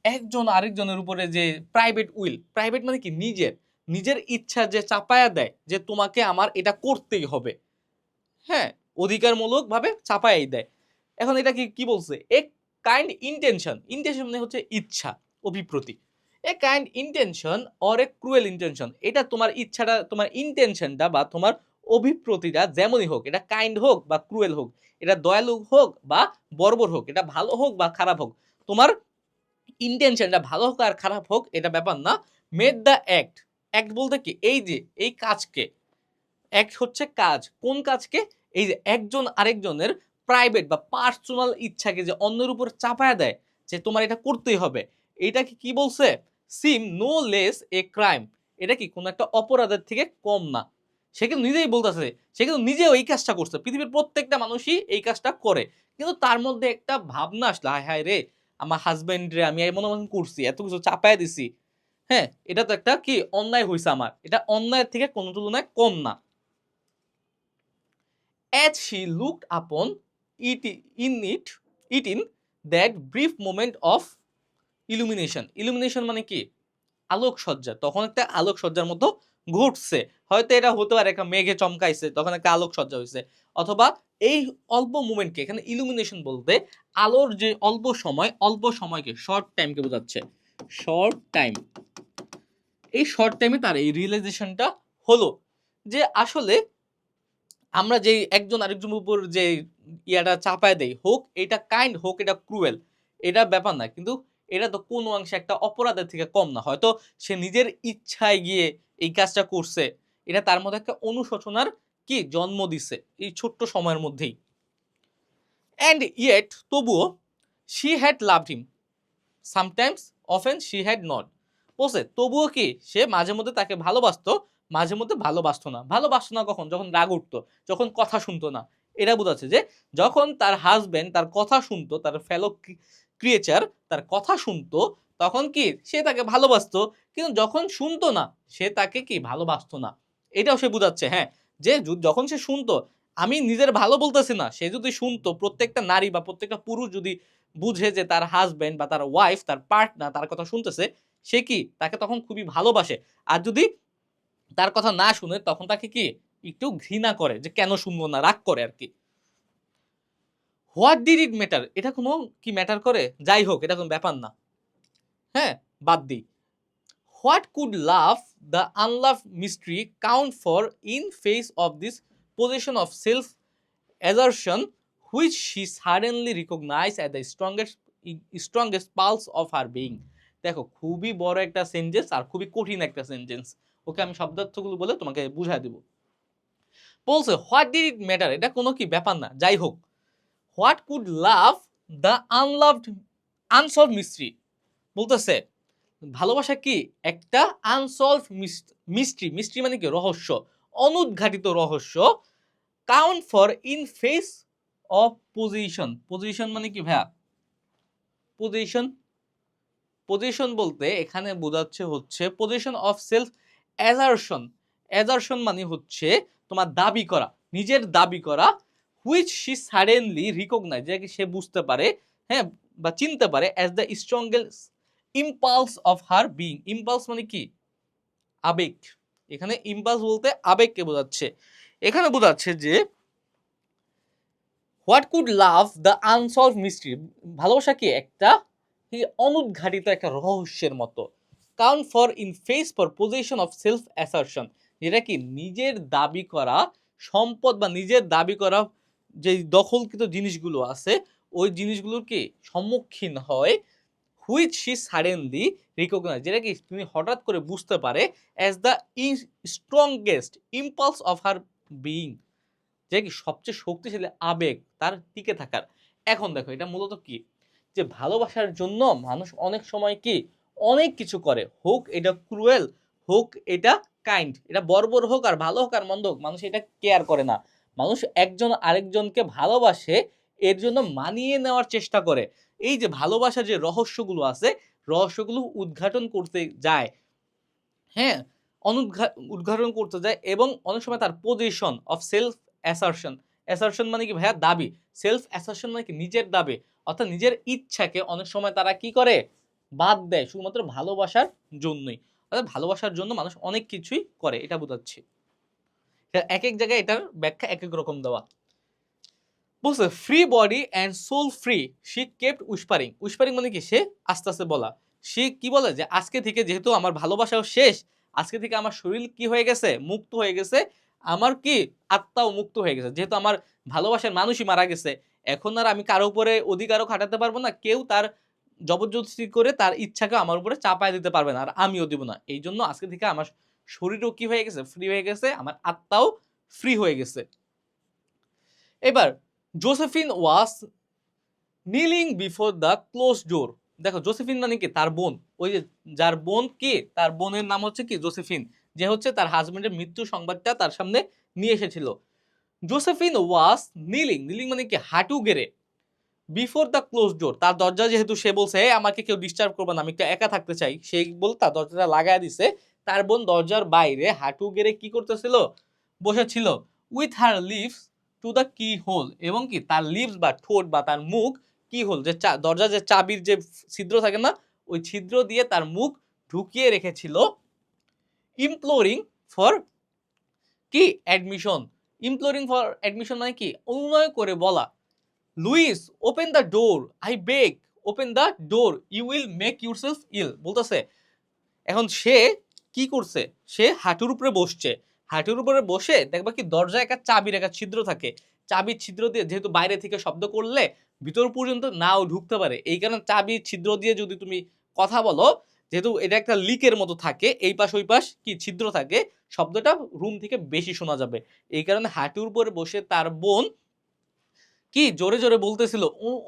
Speaker 1: একজন আরেকজনের উপরে যে প্রাইভেট মানে কি নিজের নিজের ইচ্ছা যে চাপায়া দেয় যে তোমাকে আমার এটা করতেই হবে হ্যাঁ অধিকারমূলক ভাবে চাপায়াই দেয় এখন এটা কি কি বলছে এক কাইন্ড ইন্টেনশন মানে হচ্ছে ইচ্ছা অভিপ্রতি a kind intention or a cruel intention এটা তোমার ইচ্ছাটা তোমার ইন্টেনশনটা বা তোমার অভিপ্রতিটা যেমনই হোক এটা কাইন্ড হোক বা ক্রুয়েল হোক এটা দয়ালু হোক বা বর্বর হোক এটা ভালো হোক বা খারাপ হোক তোমার ইন্টেনশনটা ভালো হোক আর খারাপ হোক এটা ব্যাপার না মেড দ্য অ্যাক্ট বলতে কি এই যে এই কাজকে অ্যাক্ট হচ্ছে কাজ কোন কাজকে এই যে একজন আরেকজনের প্রাইভেট বা পার্সোনাল ইচ্ছাকে যে অন্যের উপর চাপায়া দেয় যে তোমার এটা করতেই হবে এটাকে কি বলছে সিম নো লেস এ ক্রাইম এটা কি কোনো একটা অপরাধের থেকে কম না সে কিন্তু নিজেই বলতেছে সে কিন্তু নিজেও এই কাজটা করছে পৃথিবীর প্রত্যেকটা মানুষই এই কাজটা করে কিন্তু তার মধ্যে একটা ভাবনা আসলে হায় হায় রে আমার হাজবেন্ড রে আমি এমন এমন করছি এত কিছু চাপায় দিছি হ্যাঁ এটা তো একটা কি অন্যায় হয়েছে আমার এটা অন্যায়ের থেকে কোনো তুলনায় কম না as she looked upon it in that brief moment of illumination মানে কি আলোকসজ্জা তখন একটা আলোকসজ্জার মতো ঘটছে হয়তো এটা হতে পারে একটা মেঘে চমকাইছে তখন একটা আলোকসজ্জা হয়েছে অথবা এই অল্প মোমেন্টকে এখানে ইলুমিনেশন বলতে আলোর যে অল্প সময়কে শর্ট টাইমকে বোঝাচ্ছে শর্ট টাইম এই শর্ট টাইমে তার এই রিয়েলাইজেশনটা হলো যে আসলে আমরা যে একজন আরেকজনের উপর যে ইয়াটা চাপায় দেই হোক এটা কাইন্ড হোক এটা ক্রুয়েল এটা ব্যাপার না কিন্তু এটা তো কোনো অংশে একটা অপরাধের থেকে কম না হয়তো সে নিজের ইচ্ছায় গিয়ে এই কাজটা করছে এটা তার মধ্যে একটা অনুশোচনার কি জন্ম দিছে এই ছোট্ট সময়ের মধ্যেই অ্যান্ড ইয়েট তবুও she had loved him sometimes often she had not বলছে তবুও কি সে মাঝে মধ্যে তাকে ভালোবাসতো মাঝে মধ্যে ভালোবাসতো না কখন যখন রাগ উঠতো যখন কথা শুনতো না এটা বোঝাচ্ছে যে যখন তার হাজবেন্ড তার কথা শুনতো তার ফেলো ক্রিয়েচার তার কথা শুনতো তখন কি সে তাকে ভালোবাসতো কিন্তু যখন শুনতো না সে তাকে কি ভালোবাসতো না এটাও সে বোঝাচ্ছে হ্যাঁ যে যখন সে শুনতো আমি নিজের ভালো বলতেছি না সে যদি শুনতো প্রত্যেকটা নারী বা প্রত্যেকটা পুরুষ যদি বুঝে যে তার হাজবেন্ড বা তার ওয়াইফ, তার পার্টনার তার কথা শুনতেছে, সে কি তাকে তখন খুবই ভালোবাসে। আর যদি তার কথা না শুনে তখন তাকে কি একটু ঘৃণা করে, যে কেন শুনবো না, রাগ করে আরকি। হোয়াট ডিড ইট ম্যাটার, এটা কোনো কি ম্যাটার করে? যাই হোক, এটা কোনো ব্যাপার না। হ্যাঁ? বাদ দেই। What could love, the unloved mystery, count for in face of this position of self-assertion which she suddenly recognized as the strongest pulse of her being? দেখো, খুবই বড় একটা সেন্টেন্স আর খুবই কঠিন একটা সেন্টেন্স। ওকে, আমি শব্দার্থগুলো বলে তোমাকে বুঝায় দিব। বলছে হোয়াট ডিড ইট ম্যাটার, এটা কোনো কি ব্যাপার না, যাই হোক। What could love the unloved unsolved mystery, বলতেছে ভালোবাসা কি একটা আনসলভ মিস্ট্রি। মিস্ট্রি মানে কি? রহস্য, অনুদ্ঘাটিত রহস্য। Count for in face of position. Position মানে কি ভাইয়া? পজিশন, পজিশন বলতে এখানে বোঝাচ্ছে হচ্ছে position of self assertion. Assertion মানে হচ্ছে তোমার দাবি করা, নিজের দাবি করা। হুইচ শি সাডেনলি রিকগনাইজ, যে সে বুঝতে পারে, হ্যাঁ, বা চিনতে পারে as the strongest impulse of her being. Impulse মানে কি? আবেগ। এখানে ইম্পালস বলতে আবেগকে বোঝাচ্ছে। এখানে বোঝাচ্ছে যে what could love the unsolved mystery, ভালোবাসা কি একটা অনুদ্ঘাটিত একটা রহস্যের মতো। Count for in face for position of self assertion, যেটা কি নিজের দাবি করা সম্পদ বা নিজের দাবি করা যে দখলকৃত জিনিসগুলো আছে, ওই জিনিসগুলোর কি সম্মুখীন হয়। হুইচ শি সাডেনলি রিকগনাইজ, যেটা কি তিনি হঠাৎ করে বুঝতে পারে as the strongest impulse of her being, যে কি সবচেয়ে শক্তিশালী আবেগ তার টিকে থাকার। এখন দেখো, এটা মূলত কি, যে ভালোবাসার জন্য মানুষ অনেক সময় কি অনেক কিছু করে, হোক এটা ক্রুয়েল, হোক এটা কাইন্ড, এটা বর্বর হোক আর ভালো হোক আর মন্দ হোক, মানুষ এটা কেয়ার করে না। মানুষ একজন আরেকজনকে ভালোবাসে, এর জন্য মানিয়ে নেওয়ার চেষ্টা করে। এই যে ভালোবাসার যে রহস্যগুলো আছে, রহস্যগুলো উদ্ঘাটন করতে যায়, হ্যাঁ, উদ্ঘাটন করতে যায়। এবং অনেক সময় তার position of self assertion, assertion মানে কি ভাইয়া? দাবি। সেলফ অ্যাসারশন মানে কি? নিজের দাবি, অর্থাৎ নিজের ইচ্ছাকে অনেক সময় তারা কি করে? বাদ দেয়, শুধুমাত্র ভালোবাসার জন্যই। অর্থাৎ ভালোবাসার জন্য মানুষ অনেক কিছুই করে, এটা বোঝাচ্ছি। এক এক জায়গায় এটার ব্যাখ্যা এক এক রকম দেওয়া। বলছে free body and soul free she kept whispering. Whispering মানে কি? সে আস্তে আস্তে বলা। সে কি বলে? যে আজকে থেকে যেহেতু আমার ভালোবাসাও শেষ, আজকে থেকে আমার শরীর কি হয়ে গেছে? মুক্ত হয়ে গেছে। আমার কি আত্মাও মুক্ত হয়ে গেছে। যেহেতু আমার ভালোবাসার মানুষই মারা গেছে, এখন আর আমি কারো উপরে অধিকারও খাটাতে পারবো না। কেউ তার জবরদস্তি করে তার ইচ্ছাকে আমার উপরে চাপায় দিতে পারবে না, আর আমিও দিব না। এই জন্য আজকে থেকে আমার শরীরও কি হয়ে গেছে? ফ্রি হয়ে গেছে, আমার আত্মাও ফ্রি হয়ে গেছে। এবার Josephine was kneeling before the close door. দেখো, জোসেফিন মানে কি? তার বোন। ওই যে যার বোন, কি তার বোনের নাম হচ্ছে কি? জোসেফিন, যে হচ্ছে তার হাজবেন্ডের মৃত্যু সংবাদটা তার সামনে নিয়ে এসেছিল। জোসেফিন ওয়াজ নিলিং, নিলিং মানে কি? হাঁটু গেড়ে। বিফোর দ্য ক্লোজ ডোর, তার দরজা যেহেতু সে বলছে আমাকে কেউ ডিস্টার্ব করবে না, আমি একটু একা থাকতে চাই, সেই বলে তার দরজাটা লাগায় দিছে। তার বোন দরজার বাইরে হাঁটু গেড়ে কি করতেছিল? বসেছিল। With her lips to the keyhole, এবং কি তার লিভস বা ঠোঁট বা তার মুখ কি হোল, যে দরজা যে চাবির যে ছিদ্র থাকে না, ওই ছিদ্র দিয়ে তার মুখ ঢুকিয়ে রেখেছিল। ইমপ্লোরিং ফর কি? অ্যাডমিশন। ইমপ্লোরিং ফর অ্যাডমিশন মানে কি? অনুনয় করে বলা। Louise open the door, I beg, open the door, you will make yourself ill. বলতেছে এখন সে কি করছে? সে হাঁটুর উপরে বসছে। হাঁটুর উপরে বসে দেখবা কি দরজায় একটা চাবির একটা ছিদ্র থাকে। চাবির ছিদ্র দিয়ে, যেহেতু বাইরে থেকে শব্দ করলে ভিতর পর্যন্ত নাও ঢুকতে পারে, এই কারণে চাবির ছিদ্র দিয়ে যদি তুমি কথা বলো, যেহেতু এটা একটা লিকের মতো থাকে, এই পাশ ওই পাশ কি ছিদ্র থাকে, শব্দটা রুম থেকে বেশি শোনা যাবে। এই কারণে হাঁটুর উপরে বসে তার বোন কি জোরে জোরে বলতেছিল,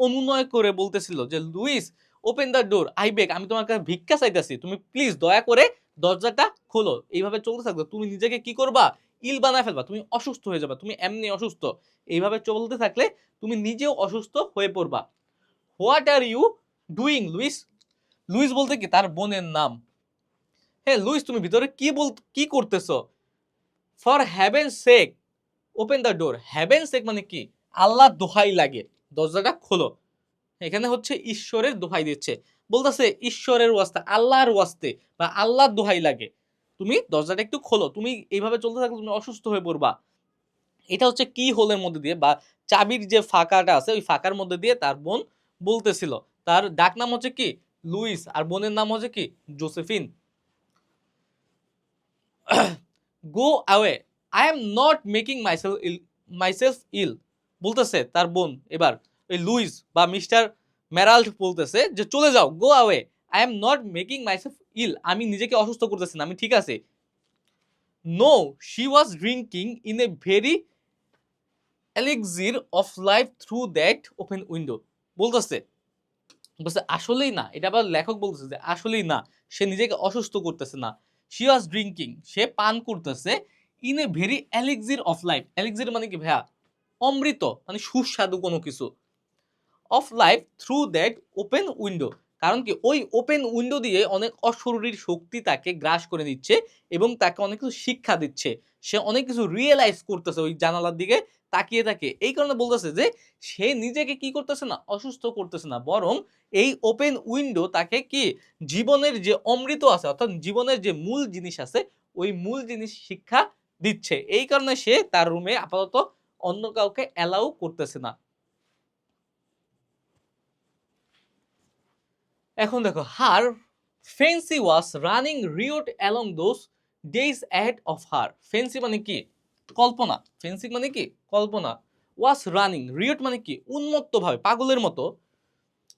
Speaker 1: অনুনয় করে বলতেছিল যে Louise open the door, I beg, আমি তোমার কাছে ভিক্ষা চাইতেছি, তুমি প্লিজ দয়া করে দরজাটা খোলো। এইভাবে চলতে থাকবে, তুমি নিজেকে কি করবা? ইল বানায় ফেলবা, তুমি অসুস্থ হয়ে যাবে, তুমি এমনি অসুস্থ। এইভাবে চলতে থাকলে তুমি নিজেও অসুস্থ হয়ে পড়বা। What are you doing Louise? Louise বলতে কি? তার বোনের নাম। হ্যাঁ, লুইস তুমি ভিতরে কি করতেছো? For heaven sake open the door. Heaven sake মানে কি? আল্লাহ দোহাই লাগে, দরজাটা খোলো। এখানে হচ্ছে ঈশ্বরের দোহাই দিচ্ছে, বলতেছে ঈশ্বরের ওয়াস্তে, আল্লাহর ওয়াস্তে বা আল্লাহর দোহাই লাগে তুমি দরজাটা একটু খোলো, তুমি এইভাবে চলতে থাকলে তুমি অসুস্থ হয়ে পড়বা। এটা হচ্ছে কি হোলের মধ্যে দিয়ে বা চাবির যে ফাঁকাটা আছে ওই ফাঁকার মধ্যে দিয়ে তার বোন বলতেছিল। তার ডাক নাম হচ্ছে কি লুইস, আর বোনের নাম হচ্ছে কি Josephine. Go away, I am not making myself ill, বলতেছে তার বোন এবার ওই লুইস বা মিস্টার ম্যারাল্ড বলতেছে যে চলে যাও, go away, I am not making myself ill, আমি নিজেকে অসুস্থ করতেছি না, আমি ঠিক আছে। No, she was drinking in a very elixir of life through that open window, বলতেছে বলছে আসলেই না, এটা আবার লেখক বলতেছে যে আসলেই না, সে নিজেকে অসুস্থ করতেছে না। শি ওয়াজ ড্রিঙ্কিং, সে পান করতেছে in a very elixir of life, elixir মানে কি ভাইয়া, অমৃত মানে সুস্বাদু কোনো কিছু, of life through that open window, কারণ কি ওই ওপেন উইন্ডো দিয়ে অনেক অশরীরী শক্তি তাকে গ্রাস করে নিচ্ছে এবং তাকে অনেক কিছু শিক্ষা দিচ্ছে, সে অনেক কিছু রিয়েলাইজ করতেছে ওই জানালার দিকে তাকিয়ে থাকে। এই কারণে বলতেছে যে সে নিজেকে কি করতেছে না, অসুস্থ করতেছে না, বরং এই ওপেন উইন্ডো তাকে কি জীবনের যে অমৃত আছে অর্থাৎ জীবনের যে মূল জিনিস আছে ওই মূল জিনিস শিক্ষা দিচ্ছে। এই কারণে সে তার রুমে আপাতত অন্য কাউকে অ্যালাউ করতেছে না। এখন দেখো, her fancy was running riot along those days ahead of her, fancy মানে কি কল্পনা, ফেন্সি মানে কি কল্পনা, ওয়াজ রানিং রিওট মানে কি উন্মত্ত ভাবে পাগলের মতো,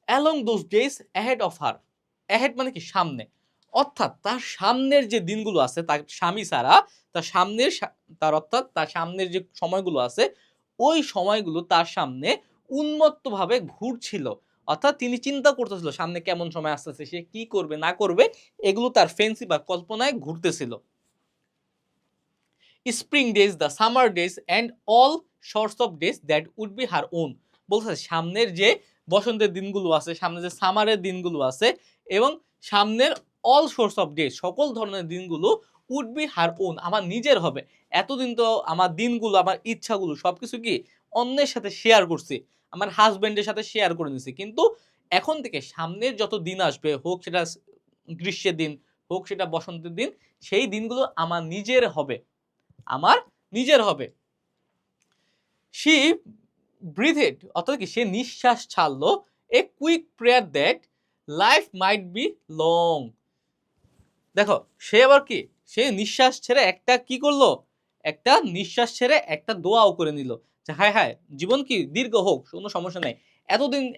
Speaker 1: along those days ahead of her, ahead মানে কি সামনে, অর্থাৎ তার সামনের যে দিনগুলো আছে তার স্বামী ছাড়া তার সামনের তার অর্থাৎ তার সামনের যে সময়গুলো আছে ওই সময়গুলো তার সামনে উন্মত্তভাবে ঘুরছিল, অর্থাৎ তিনি চিন্তা করতেছিল সামনে কেমন সময় আসতেছে, সে কি করবে না করবে, এগুলো তার ফেন্সি বা কল্পনায় ঘুরতেছিল। Spring days, the summer days and all sorts of days that would be her own, বলছে সামনের যে বসন্তের দিনগুলো আছে, সামনে যে সামারের দিনগুলো আছে এবং সামনের অল সোর্স অফ ডেজ সকল ধরনের দিনগুলো উড বি হার ওন আমার নিজের হবে। এতদিন তো আমার দিনগুলো আমার ইচ্ছাগুলো সবকিছু কি অন্যের সাথে শেয়ার করছি, আমার হাজবেন্ডের সাথে শেয়ার করে নিছি, কিন্তু এখন থেকে সামনের যত দিন আসবে, হোক সেটা গ্রীষ্মের দিন হোক সেটা বসন্তের দিন, সেই দিনগুলো আমার নিজের হবে, আমার নিজের হবে। সি ব্রিথেড, অর্থাৎ কি সে নিঃশ্বাস ছাড়লো, a quick prayer that life might be long, দেখো সে আবার কি সে নিঃশ্বাস ছেড়ে একটা কি করলো, একটা নিঃশ্বাস ছেড়ে একটা দোয়াও করে নিল যে হায় হায় জীবন কি দীর্ঘ হোক, কোনো সমস্যা নেই।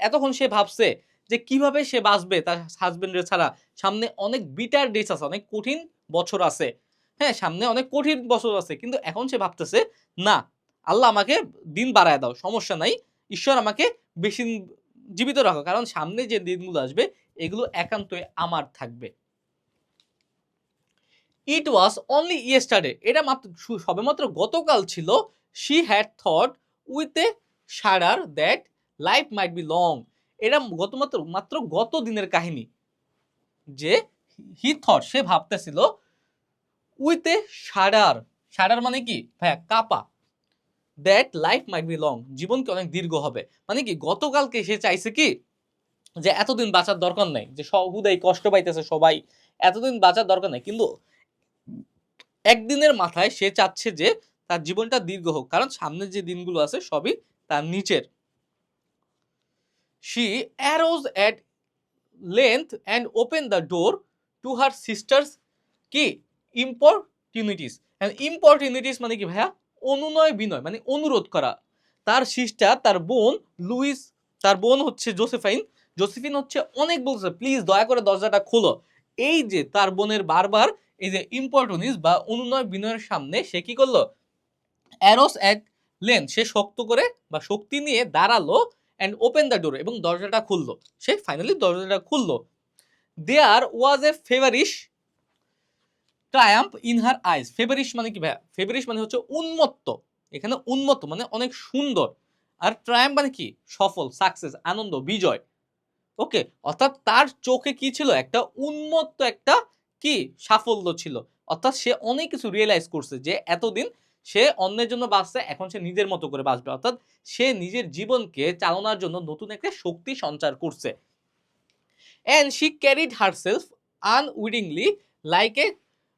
Speaker 1: এতক্ষণ সে ভাবছে যে কিভাবে সে বাঁচবে তার হাজবেন্ডের ছাড়া, সামনে অনেক বিটার ডেজ আছে, অনেক কঠিন বছর আছে, হ্যাঁ সামনে অনেক কঠিন বছর আছে, কিন্তু এখন সে ভাবতেছে না, আল্লাহ আমাকে দিন বাড়ায় দাও, সমস্যা নাই, ঈশ্বর আমাকে বেশি জীবিত রাখো, কারণ সামনে যে দিনগুলো আসবে এগুলো একান্তই আমার থাকবে। ইট ওয়াজ অনলি ইয়েস্টারডে, এটা মাত্র সবেমাত্র গতকাল ছিল। She had thought with a shudder that life might be long, এটা মাত্র গত দিনের কাহিনী, যে he thought say ভাবতেছিল with a শাডার, শাডার মানে কি ভাইয়া কাপা, that life might be long জীবন কি অনেক দীর্ঘ হবে, মানে কি গতকালকে সে চাইছে কি যে এতদিন বাঁচার দরকার নাই, যে হুদাই কষ্ট পাইতেছে সবাই, এতদিন বাঁচার দরকার নাই, কিন্তু একদিনের মাথায় সে চাচ্ছে যে তার জীবনটা দীর্ঘ হোক, কারণ সামনের যে দিনগুলো আছে সবই তার নিচের। She arose at length and open the door to her sisters কি ইম্পর্টিউনিটিস, ইম্পর্টিউনিটিস মানে কি ভাইয়া অনুনয় বিনয় মানে অনুরোধ করা, তার সিস্টার তার বোন লুইস, তার বোন হচ্ছে জোসেফাইন, জোসেফিন হচ্ছে অনেক বলছে প্লিজ দয়া করে দরজাটা খোলো, এই যে তার বোনের বারবার এই যে ইম্পর্টুনিস বা অনুনয় বিনয়ের সামনে সে কি করলো, অ্যারোস এক লেন সে শক্ত করে বা শক্তি নিয়ে দাঁড়ালো, অ্যান্ড ওপেন দ্য ডোর এবং দরজাটা খুললো, সে ফাইনালি দরজাটা খুললো। There was a feverish triumph in her eyes, feverish মানে কি ভাইয়া, ফেভারিশ মানে হচ্ছে উন্মত্ত, এখানে উন্মত্ত মানে অনেক সুন্দর, আর ট্রায়াম্প মানে কি সফল, সাকসেস, আনন্দ, বিজয়, ওকে, অর্থাৎ তার চোখে কি ছিল একটা উন্মত্ত একটা কি সাফল্য ছিল, অর্থাৎ সে অনেক কিছু রিয়েলাইজ করছে যে এতদিন সে অন্যের জন্য বাঁচছে, এখন সে নিজের মতো করে বাঁচবে, অর্থাৎ সে নিজের জীবনকে চালানোর জন্য নতুন একটা শক্তি সঞ্চার করছে। And she carried herself unwittingly like a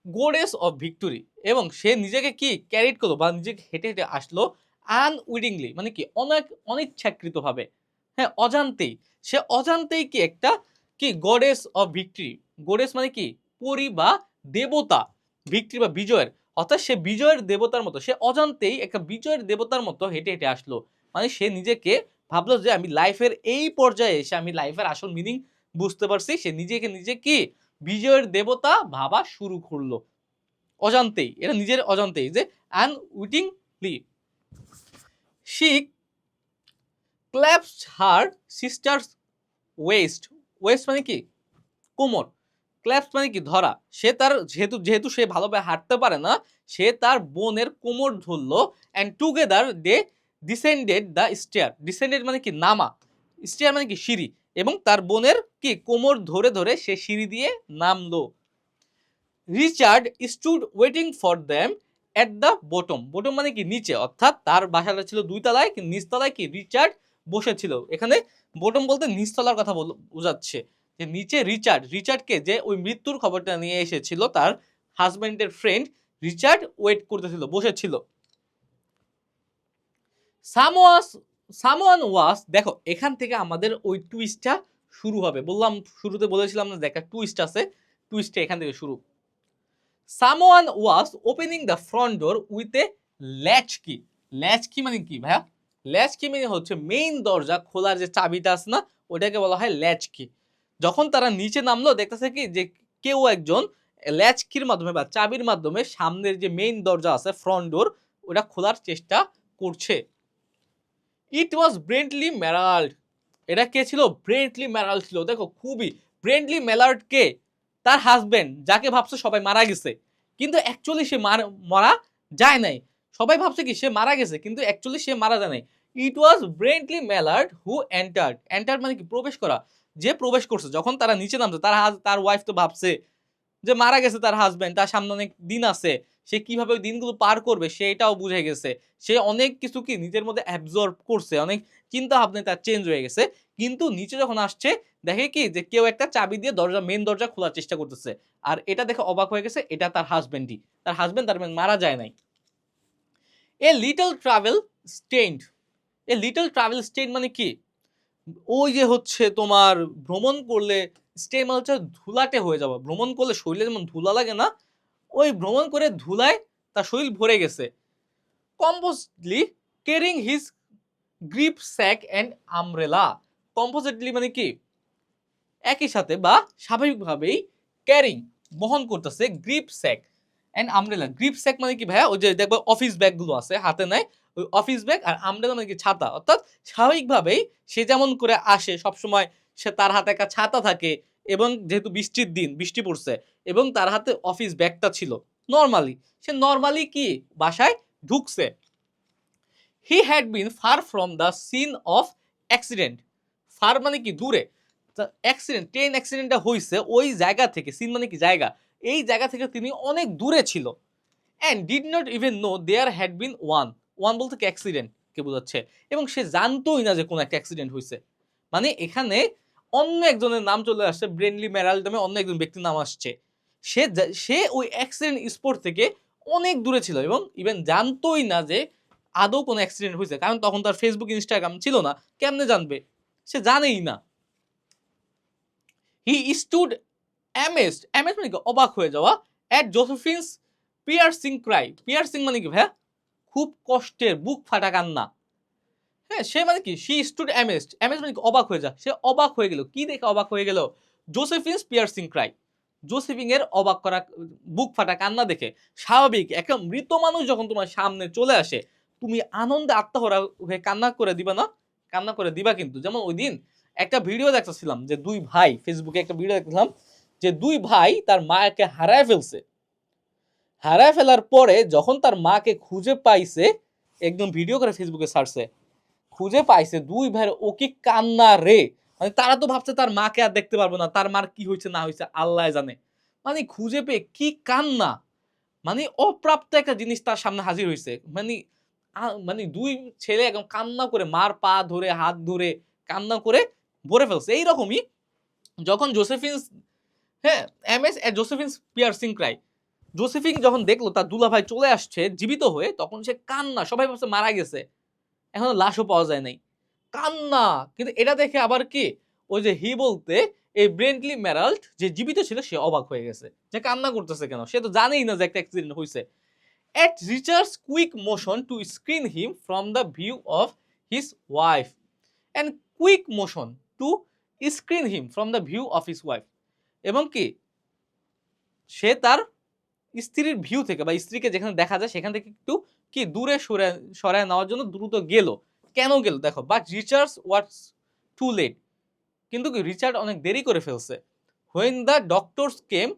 Speaker 1: goddess of victory, এবং সে নিজেকে কি ক্যারিড করলো বা নিজেকে হেঁটে হেঁটে আসলো আনউইডিংলি, মানে কি অনিচ্ছাকৃতভাবে, হ্যাঁ অজান্তেই, সে অজান্তেই কি একটা কি গডেস অফ ভিক্টরি, গডেস মানে কি পরি বা দেবতা, ভিক্টরি বা বিজয়ের, অর্থাৎ সে বিজয়ের দেবতার মতো, সে অজান্তেই একটা বিজয়ের দেবতার মতো হেঁটে হেঁটে আসলো। মানে সে নিজেকে ভাবলো যে আমি লাইফের এই পর্যায়ে এসে আমি লাইফের আসল মিনিং বুঝতে পারছি। সে নিজেকে নিজে কি বিজয়ের দেবতা ভাবা শুরু করলো অজান্তেই, এটা নিজের অজান্তেই, যে unwittingly she clasps her sister's waist, waist মানে কি কোমর, ক্ল্যাপস মানে কি ধরা, সে তার যেহেতু যেহেতু সে ভালোভাবে হাঁটতে পারে না, সে তার বোনের কোমর ধরলো, and together they descended the stair, descended মানে কি নামা, স্টেয়ার মানে কি সিঁড়ি, এবং তার বোনের কি কোমর ধরে ধরে সে সিঁড়ি দিয়ে নামলো। Richard stood waiting for them at the bottom, bottom মানে কি নিচে, অর্থাৎ তার বাসাটা ছিল 2 তলায়, কিন্তু নিচতলায় কি রিচার্ড বসেছিল। এখানে বটম বলতে নিচতলার কথা বোঝাচ্ছে, যে নিচে রিচার্ড, রিচার্ডকে যে ওই মৃত্যুর খবরটা নিয়ে এসেছিল তার হাজবেন্ডের ফ্রেন্ড, রিচার্ড ওয়েট করতেছিল, বসেছিল। সামওয়াস সামওয়ান ওয়াস, দেখো এখান থেকে আমাদের ওই টুইস্টটা শুরু হবে, বললাম শুরুতে বলেছিলাম না দেখা টুইস্ট আছে, টুইস্টটা এখান থেকে শুরু। Someone was opening the front door with a latch কি, ল্যাচ কি মানে কি ভাইয়া, ল্যাচ কি মানে হচ্ছে মেইন দরজা খোলার যে চাবিটা আছে না, ওটাকে বলা হয় ল্যাচ কি। যখন তারা নিচে নামলো দেখতেছে কি যে কেউ একজন ল্যাচ কির মাধ্যমে বা চাবির মাধ্যমে সামনের যে মেইন দরজা আছে ফ্রন্ট ডোর, ওটা খোলার চেষ্টা করছে। ইট ওয়াজ ব্রেন্টলি ম্যারাল্ড, এটা কে ছিল, ব্রেন্টলি ম্যারাল্ড ছিল। দেখো খুবই, ব্রেন্টলি ম্যালার্ড কে, তার হাজবেন্ড, যাকে ভাবছে সবাই মারা গেছে, কিন্তু অ্যাকচুয়ালি সে মারা যায় নাই। সবাই ভাবছে কি সে মারা গেছে, কিন্তু অ্যাকচুয়ালি সে মারা যায় নাই। ইট ওয়াজ ব্রেন্টলি ম্যালার্ড হু এন্টার্ড, এন্টার্ড মানে কি প্রবেশ করা, যে প্রবেশ করছে। যখন তারা নিচে নামছে তার ওয়াইফ তো ভাবছে যে মারা গেছে তার হাজবেন্ড, তার সামনে অনেক দিন আছে, সে কিভাবে ওই দিনগুলো পার করবে সেটাও বুঝে গেছে। সে অনেক কিছু কি নিজের মধ্যে অ্যাবজর্ব করছে, অনেক চিন্তা ভাবনা তার চেঞ্জ হয়ে গেছে। কিন্তু নিচে যখন আসছে দেখে কি যে কেউ একটা চাবি দিয়ে দরজা, মেন দরজা খোলার চেষ্টা করতেছে, আর এটা দেখে অবাক হয়ে গেছে, এটা তার হাজবেন্ডই, তার হাজবেন্ড তার মারা যায় নাই। A little travel stained, a little travel stained মানে কি, ওই যে হচ্ছে তোমার ভ্রমণ করলে স্টেইন মানে হচ্ছে ধুলাটে হয়ে যাওয়া, ভ্রমণ করলে শরীরে যেমন ধুলা লাগে না, ওই ভ্রমণ করে ধুলায় তার শরীর ভরে গেছে। Composedly carrying his grip sack and umbrella, composedly মানে কি একই সাথে বা স্বাভাবিকভাবেই ক্যারিং বহন করতেছে grip sack and umbrella. Grip sack মানে কি ভাইয়া, ওই যে দেখবো অফিস ব্যাগগুলো আছে হাতে নেয়, ওই অফিস ব্যাগ, আর আমব্রেলা মানে কি ছাতা, অর্থাৎ স্বাভাবিকভাবেই সে যেমন করে আসে সবসময়, সে তার হাতে একটা ছাতা থাকে, এবং যেহেতু বৃষ্টির দিন বৃষ্টি পড়ছে, এবং তার হাতে অফিস ব্যাগটা ছিল নর্মালি, সে নর্মালি কি বাসায় ঢুকছে। He had been far from the scene of accident, far মানে কি দূরে, অ্যাক্সিডেন্ট ট্রেন অ্যাক্সিডেন্টটা হয়েছে ওই জায়গা থেকে, সিন মানে কি জায়গা, এই জায়গা থেকে তিনি অনেক দূরে ছিল। And did not even know there had been one, one বলতে কি অ্যাক্সিডেন্ট কে বোঝাচ্ছে, এবং সে জানতোই না যে কোনো একটা অ্যাক্সিডেন্ট হয়েছে। মানে এখানে অন্য একজনের নাম চলে আসছে, ব্রেনলি ম্যারাল নামে অন্য একজন ব্যক্তির নাম আসছে। সে ওই অ্যাক্সিডেন্ট স্পট থেকে অনেক দূরে ছিল, এবং ইভেন জানতোই না যে আদৌ কোনো অ্যাক্সিডেন্ট হয়েছে, কারণ তখন তার ফেসবুক ইনস্টাগ্রাম ছিল না, কেমনে জানবে, সে জানেই না। হি স্টুড অ্যামেজড, অ্যামেজড মানে কি অবাক হয়ে যাওয়া, অ্যাট জোসেফিনস পিয়ার্সিং ক্রাই, পিয়ার্সিং মানে কি ভাইয়া খুব কষ্টের বুক ফাটা কান্না, হ্যাঁ সে মানে কি শি স্টুড অ্যামেজড, অ্যামেজড মানে কি অবাক হয়ে যা, সে অবাক হয়ে গেল, কি দেখে অবাক হয়ে গেল, জোসেফিনস পিয়ার্সিং ক্রাই, জোসেফিং এর অবাক করা বুক ফাটা কান্না দেখে। স্বাভাবিক একটা মৃত মানুষ যখন তোমার সামনে চলে আসে, তুমি আনন্দে আত্মহরা হয়ে কান্না করে দিবা না, কান্না করে দিবা। কিন্তু যেমন ওই দিন একটা ভিডিও দেখতেছিলাম, যে দুই ভাই, ফেসবুকে একটা ভিডিও দেখলাম, যে দুই ভাই তার মাকে হারায় ফেলছে, হারায় ফেলার পরে যখন তার মাকে খুঁজে পাইছে, একদম ভিডিও করে ফেসবুকে ছাড়ছে, খুঁজে পাইছে, দুই ভাইয়ের ও কি কান্না রে, মানে তারা তো ভাবছে তার মাকে আর দেখতে পারবো না, তার মার কি হয়েছে না হয়েছে আল্লাহ জানে, মানে খুঁজে পেয়ে কি কান্না, মানে অপ্রাপ্ত একটা জিনিস তার সামনে হাজির হয়েছে। মানে দুই ছেলে একদম কান্না করে মার পা ধরে হাত ধরে কান্না করে ভরে ফেলছে। এইরকমই যখন জোসেফিনস, হ্যাঁ, এমএস জোসেফিনস পিয়ার্সিং ক্রাই, জোসেফিন যখন দেখলো তার দুলাভাই চলে আসছে জীবিত হয়ে, তখন সে কান্না, সবাই ভাবছে মারা গেছে, এখনো লাশও পাওয়া যায় নাই, কান্না। কিন্তু এটা দেখে আবার কি ওই যে হি বলতে এই ব্রেন্টলি ম্যারাল্ট যে জীবিত ছিল সে অবাক হয়ে গেছে যে কান্না করতেছে কেন, সে তো জানেই না যে একটা অ্যাক্সিডেন্ট হয়েছে। At Richard's quick motion to screen him from the view of his wife and quick motion to screen him from the view of his wife, এবং কি সে তার স্ত্রীর ভিউ থেকে বা স্ত্রীকে যেখানে দেখা যায় সেখান থেকে একটু কি দূরে সরায় নেওয়ার জন্য দ্রুত গেল। কেন গেল দেখো, but Richards was too late, কিন্তু কি রিচার্ড অনেক দেরি করে ফেলছে। When the doctors came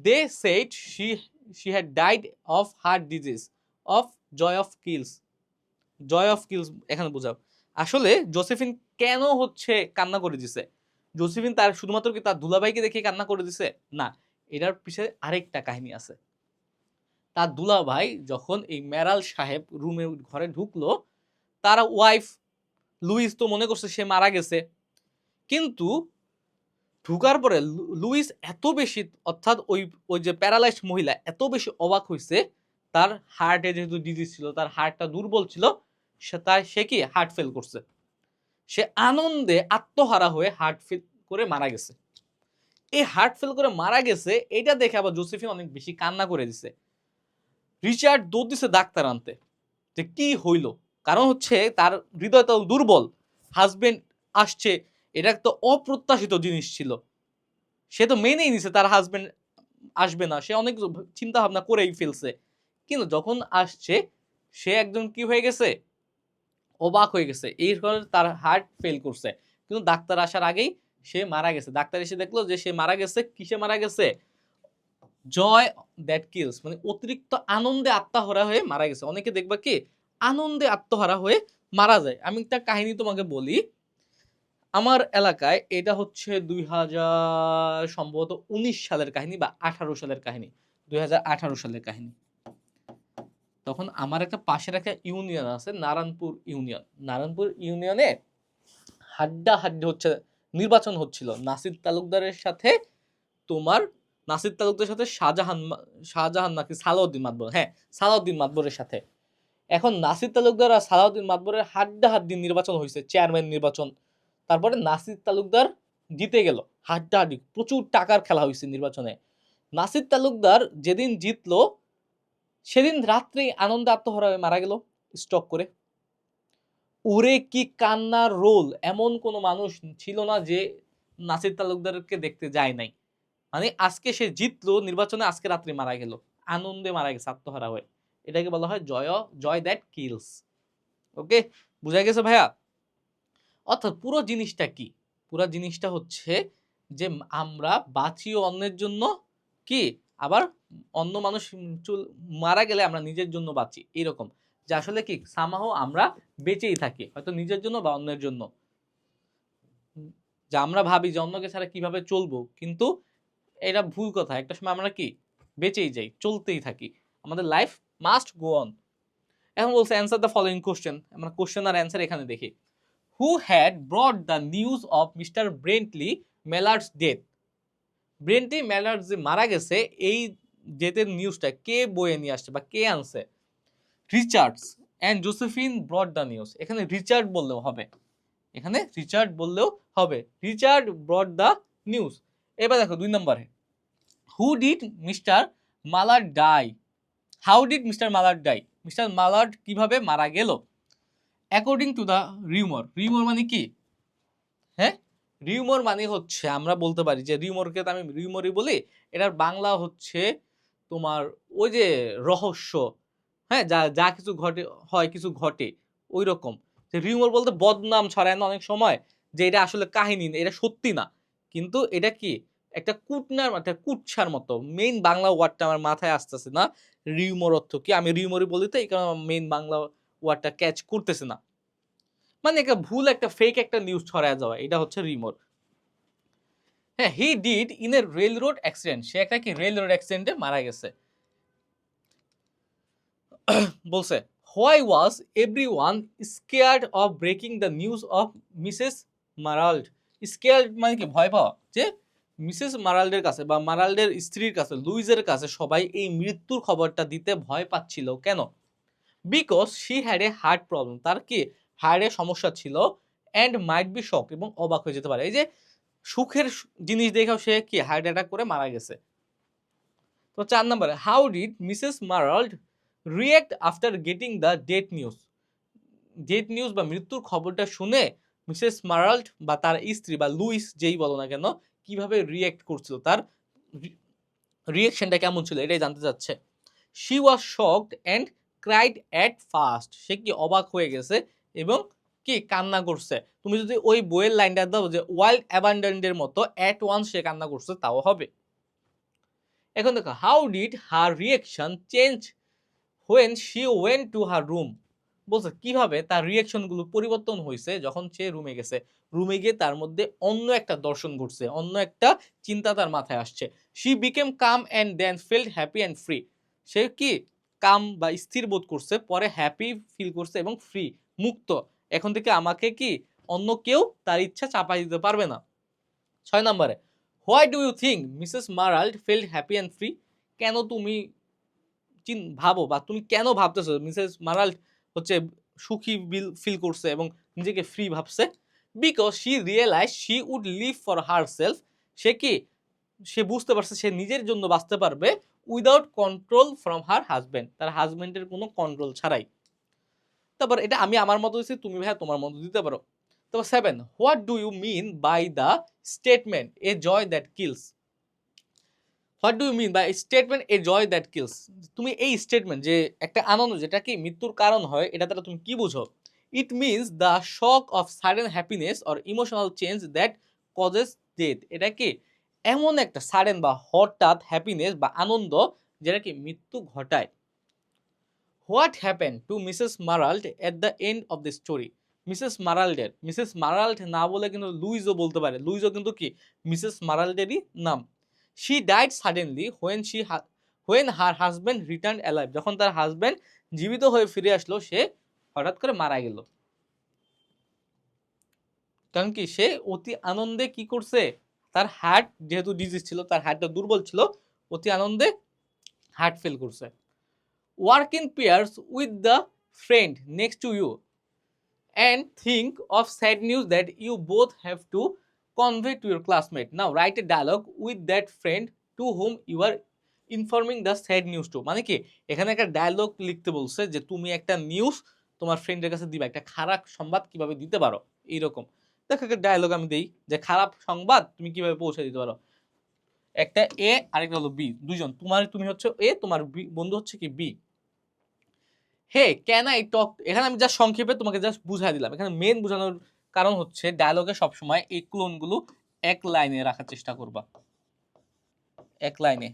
Speaker 1: they said she had died of heart disease of joy of kills, joy of kills এখানে বোঝাও। আসলে জোসেফিন কেন হচ্ছে কান্না করে দিছে, জোসেফিন তার শুধুমাত্র কি তার দুলাভাইকে দেখে কান্না করে দিছে না, এটার পিছনে আরেকটা কাহিনী আছে। তার দুলাভাই যখন এই মেরাল সাহেব রুমে ঘরে ঢুকলো, তার ওয়াইফ লুইস তো মনে করছে সে মারা গেছে, কিন্তু ঢুকার পরে লুইস এত বেশি, অর্থাৎ ওই ওই যে প্যারালাইজড মহিলা এত বেশি অবাক হয়েছে, তার হার্টে যেহেতু ডিজিজ ছিল, তার হার্টটা দুর্বল ছিল, সে কি হার্ট ফেল করছে, সে আনন্দে আত্মহারা হয়ে হার্ট ফেল করে মারা গেছে। এই হার্ট ফেল করে মারা গেছে এটা দেখে আবার জোসেফিন অনেক বেশি কান্না করে দিছে। রিচার্ড দৌড় দিছে ডাক্তার আনতে যে কি হইল, কারণ হচ্ছে তার হৃদয় তো দুর্বল, হাজবেন্ড আসছে, এটা তো অপ্রত্যাশিত জিনিস ছিল, সে তো মেনেই নিছে তার হাজবেন্ড আসবে না, সে অনেক চিন্তা ভাবনা করেই ফেলছে, কিন্তু যখন আসছে সে একজন কি হয়ে গেছে, অবাক হয়ে গেছে, এই কারণে তার হার্ট ফেল করছে। কিন্তু ডাক্তার আসার আগেই সে মারা গেছে। ডাক্তার এসে দেখলো যে সে মারা গেছে, কিসে মারা গেছে, জয় দ্যাট কিলস, মানে অতিরিক্ত আনন্দে আত্মহারা হয়ে মারা গেছে। অনেকে দেখবা কি আনন্দে আত্মহারা হয়ে মারা যায়। আমি একটা কাহিনী তোমাকে বলি, আমার এলাকায় এটা হচ্ছে সম্ভবত 19 সালের কাহিনী বা 18 সালের কাহিনী, 2018 সালের কাহিনী। তখন আমার একটা পাশের একটা ইউনিয়ন আছে, নারায়ণপুর ইউনিয়ন। নারায়ণপুর ইউনিয়নে হাড্ডাহাড্ডি হচ্ছে, নির্বাচন হচ্ছিল নাসির তালুকদারের সাথে, তোমার নাসির তালুকদারের সাথে শাহজাহান নাকি সালাউদ্দিন মাতবর, হ্যাঁ সালাউদ্দিন মাতবরের সাথে। এখন নাসির তালুকদার আর সালাউদ্দিন মাতবরের হাড্ডাহাড্ডি নির্বাচন হয়েছে, চেয়ারম্যান নির্বাচন। তারপরে নাসির তালুকদার জিতে গেল, হাড্ডাহাড্ডি প্রচুর টাকার খেলা হয়েছে নির্বাচনে। নাসির তালুকদার যেদিন জিতলো সেদিন রাত্রে আনন্দে আত্মহারা হয়ে মারা গেল স্ট্রোক করে। ওরে কি কান্নার রোল, এমন কোনো মানুষ ছিল না যে নাসির তালুকদারকে দেখতে যায় নাই। মানে আজকে সে জিতলো নির্বাচনে, আজকে রাত্রে মারা গেল, আনন্দে মারা গেছে আত্মহারা হয়ে। এটাকে বলা হয় জয় দ্যাট কিলস। ওকে, বুঝা গেছে ভাইয়া? অর্থাৎ পুরো জিনিসটা কি, পুরো জিনিসটা হচ্ছে যে আমরা বাঁচিও অন্যের জন্য, কি আবার অন্য মানুষ মারা গেলে আমরা নিজের জন্য বাঁচি, এরকম যে আসলে কি সামাহ আমরা বেঁচেই থাকি হয়তো নিজের জন্য বা অন্যের জন্য, যে আমরা ভাবি যে অন্যকে ছাড়া কিভাবে চলবো, কিন্তু এটা ভুল কথা। একটা সময় আমরা কি বেঁচেই যাই, চলতেই থাকি, আমাদের লাইফ মাস্ট গো অন। এখন বলছে অ্যান্সার দ্য ফলোইং কোশ্চেন, আমরা কোশ্চেন আর অ্যান্সার এখানে দেখি। Who had brought the news of Mr. Bentley Mallard's death? ব্রেন্টলি Mallard যে মারা গেছে এই ডেথের নিউজটা কে বয়ে নিয়ে আসছে বা কে আনছে? Richards and Josephine ব্রট the news. এখানে রিচার্ড বললেও হবে, এখানে রিচার্ড বললেও হবে, রিচার্ড ব্রট দ্য নিউজ। এবার দেখো 2 নম্বরে, who did Mr Mallard die, how did Mr Mallard die, Mr Mallard কিভাবে মারা গেল? According to the rumour. Rumour মানে কি, হ্যাঁ রিউমর মানে হচ্ছে আমরা বলতে পারি যে রিউমরকে তো আমি রিউমরই বলি, এটার বাংলা হচ্ছে তোমার ওই যে রহস্য, হ্যাঁ যা যা কিছু ঘটে হয় কিছু ঘটে ওই রকম। যে রিউমর বলতে বদনাম ছড়ায় না অনেক সময়, যে এটা আসলে কাহিনী না, এটা সত্যি না, কিন্তু এটা কি একটা কুটনার একটা কুৎসার মতো। মেইন বাংলা ওয়ার্ডটা আমার মাথায় আসতেছে না, রিউমর অর্থ কি, আমি রিউমরই বলি তো এই কারণে মেইন বাংলা ওয়ার্ডটা ক্যাচ করতেছে না। মানে একটা ভুল একটা ফেক একটা নিউজ ছড়ায় যাওয়া, এটা হচ্ছে রিউমর। হ্যাঁ, he did in a railroad accident, সে একটা কি রেল রোড অ্যাক্সিডেন্টে মারা গেছে। বলছে why was everyone scared of breaking the news of Mrs Mallard. Scared মানে কি ভয় পাওয়া, যে মিসেস মারাল্ডের কাছে বা মারাল্ডের স্ত্রীর কাছে লুইজের কাছে সবাই এই মৃত্যুর খবরটা দিতে ভয় পাচ্ছিল কেন? Because she had a heart problem, তার কি হার্টে সমস্যা ছিল, অ্যান্ড মাইট বি শক এবং অবাক হয়ে যেতে পারে। এই যে সুখের জিনিস দেখেও সে কি হার্ট অ্যাটাক করে মারা গেছে। তো 4 নম্বরে how did Mrs Mallard react after getting the death news. Death news বা মৃত্যুর খবরটা শুনে মিসেস মারাল্ড বা তার স্ত্রী বা লুইস যেই বলো না কেন কিভাবে রিয়েক্ট করছিল, তার রিয়েকশনটা কেমন ছিল এটাই জানতে চাচ্ছে। She was shocked and cried at first, সে কি অবাক হয়ে গেছে এবং কি কান্না করছে। তুমি যদি ওই বইয়ের লাইনটা দাও যে ওয়াইল্ড অ্যাবান্ডেন্ডের মতো অ্যাট ওয়ান্স সে কান্না করছে তাও হবে। এখন দেখো how did her reaction change when she went to her room. বলছে কিভাবে তার রিয়েকশনগুলো পরিবর্তন হয়েছে যখন সে রুমে গেছে। রুমে গিয়ে তার মধ্যে অন্য একটা দর্শন ঘটছে, অন্য একটা চিন্তা তার মাথায় আসছে। She became calm and then felt happy and free. সে কি কাম বা স্থির বোধ করছে, পরে হ্যাপি ফিল করছে এবং ফ্রি, মুক্ত। এখন থেকে আমাকে কি অন্য কেউ তার ইচ্ছা চাপাই দিতে পারবে না। 6 নম্বরে why do you think Mrs Mallard felt happy and free. কেন তুমি ভাবো বা তুমি কেন ভাবতেছো মিসেস মারাল্ড হচ্ছে সুখী ফিল করছে এবং নিজেকে ফ্রি ভাবছে? Because she realize she would live for herself. সে কি সে বুঝতে পারছে সে নিজের জন্য বাঁচতে পারবে without control from her husband, তার হাজব্যান্ডের কোনো কন্ট্রোল ছাড়াই। তারপর এটা আমি আমার মতো দিচ্ছি, তুমি ভাইয়া তোমার মতো দিতে পারো। তারপর 7 what do you mean by the statement a joy that kills. What do you mean by statement a joy that kills. তুমি এই স্টেটমেন্ট যে একটা আনন্দ যেটা কি মৃত্যুর কারণ হয় এটা দ্বারা তুমি কি বুঝো? It means the shock of sudden happiness or emotional change that causes death. এটা কি এমন একটা সাডেন বা হঠাৎ হ্যাপিনেস বা আনন্দ যেটা কি মৃত্যু ঘটায়। What happen to Mrs Mallard at the end of the story. Mrs Mallard না বলে কিন্তু লুইজও বলতে পারে, লুইজও কিন্তু কি মিসেস মারাল্ডেরই নাম। She died suddenly when her husband return alive. যখন তার হাজব্যান্ড জীবিত হয়ে ফিরে আসলো সে হঠাৎ করে মারা গেল। কারণ কি সে অতি আনন্দে কি করছে, তার হার্ট যেহেতু ডিজিজ ছিল, তার হার্টটা দুর্বল ছিল, অতি আনন্দে হার্ট ফেল করছে। Work in pairs with the friend next to you and think of sad news that you both have to convey to your classmate. Now write a dialogue with that friend to whom you are informing the sad news to. মানে কি এখানে একটা dialogue লিখতে বলছে যে তুমি একটা news তোমার ফ্রেন্ডের কাছে দিবা, একটা খারাপ সংবাদ কিভাবে দিতে পারো এইরকম। দেখো একটা ডায়লগ আমি দেই যে খারাপ সংবাদ তুমি কিভাবে পৌঁছে দিতে পারো। একটা এ আরেকটা হলো বি, দুইজন, তুমি হচ্ছে এ, তোমার বন্ধু হচ্ছে কি B. Hey can I talk. এখানে আমি জাস্ট সংক্ষেপে তোমাকে জাস্ট বুঝাই দিলাম। এখানে মেন বোঝানোর কারণ হচ্ছে ডায়লগে সবসময় এই ক্লোনগুলো এক লাইনে রাখার চেষ্টা করবা, এক লাইনে।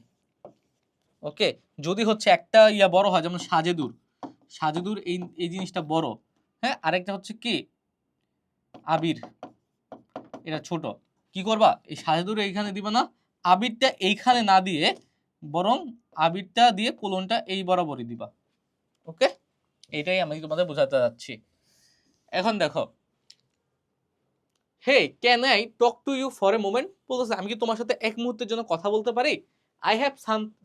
Speaker 1: ওকে, যদি হচ্ছে একটা ইয়া বড় হয় যেমন সাজেদুর, সাজেদুর এই জিনিসটা বড়, হ্যাঁ, আরেকটা হচ্ছে কি আবির, এটা ছোট, কি করবা এই সাজেদুর এইখানে দিবা না, আবিরটা এইখানে না দিয়ে বরং আবিরটা দিয়ে কোলনটা এই বরাবরই দিবা। ওকে, এটাই আমি তোমাদের বোঝাতে যাচ্ছি। এখন দেখো hey can I talk to you for a moment. বলতেছে আমি কি তোমার সাথে এক মুহূর্তের জন্য কথা বলতে পারি? I have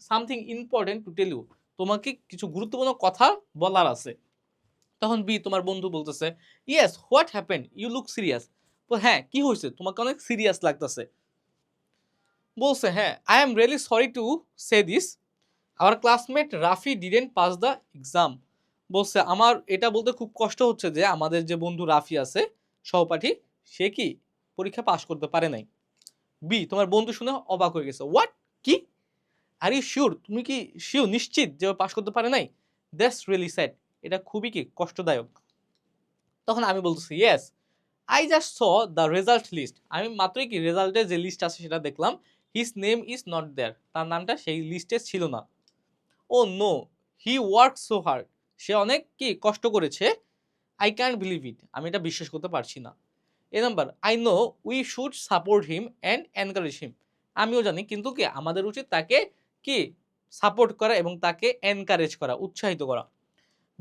Speaker 1: something important to tell you. তোমাকে কিছু গুরুত্বপূর্ণ কথা বলার আছে। তখন বি তোমার বন্ধু বলতেছে yes what happen you look serious. হ্যাঁ কি হয়েছে, তোমাকে অনেক সিরিয়াস লাগতেছে। বলছে হ্যাঁ I am really sorry to say this our classmate Rafi didn't pass the exam. বলছে আমার এটা বলতে খুব কষ্ট হচ্ছে যে আমাদের যে বন্ধু রাফি আছে সহপাঠী, সে কি পরীক্ষা পাশ করতে পারে নাই। বি তোমার বন্ধু শুনে অবাক হয়ে গেছে, হোয়াট, কি, আর ইউ শিওর, তুমি কি শিওর নিশ্চিত যে পাশ করতে পারে নাই? দ্যাটস রিয়েলি স্যাড, এটা খুবই কি কষ্টদায়ক। তখন আমি বলতেছি yes I just saw the result list. আমি মাত্রই কি রেজাল্টের যে লিস্ট আছে সেটা দেখলাম। His name is not there, তার নামটা সেই লিস্টে ছিল না। Oh no he work so hard, সে অনেক কি কষ্ট করেছে। আই ক্যান্ট বিলিভ ইট, আমি এটা বিশ্বাস করতে পারছি না। A number I know we should support him and encourage him. আমিও জানি কিন্তু কি আমাদের উচিত তাকে কি সাপোর্ট করা এবং তাকে এনকারেজ করা, উৎসাহিত করা।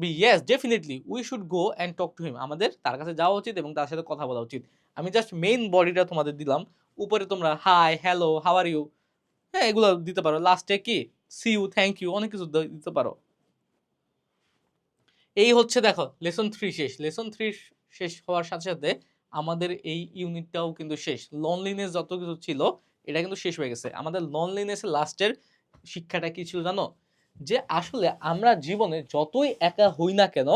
Speaker 1: Yes definitely we should go and talk to him. আমাদের তার কাছে যাওয়া উচিত এবং তার সাথে কথা বলা উচিত। আমি জাস্ট মেইন বডিটা তোমাদের দিলাম। উপরে তোমরা hi, hello, how are you? হ্যাঁ, এগুলো দিতে পারো। লাস্টে কি? সি ইউ, থ্যাংক ইউ অনেক কিছু দিতে পারো। এই হচ্ছে দেখো লেসন 3 শেষ। লেসন 3 শেষ হওয়ার সাথে, সাথে আমাদের এই ইউনিটটাও কিন্তু শেষ। লোনলিনেস যত কিছু ছিল এটা কিন্তু শেষ হয়ে গেছে। আমাদের লোনলিনেস এর লাস্টের শিক্ষাটা কি ছিল জানো? যে আসলে আমরা জীবনে যতই একা হই না কেন,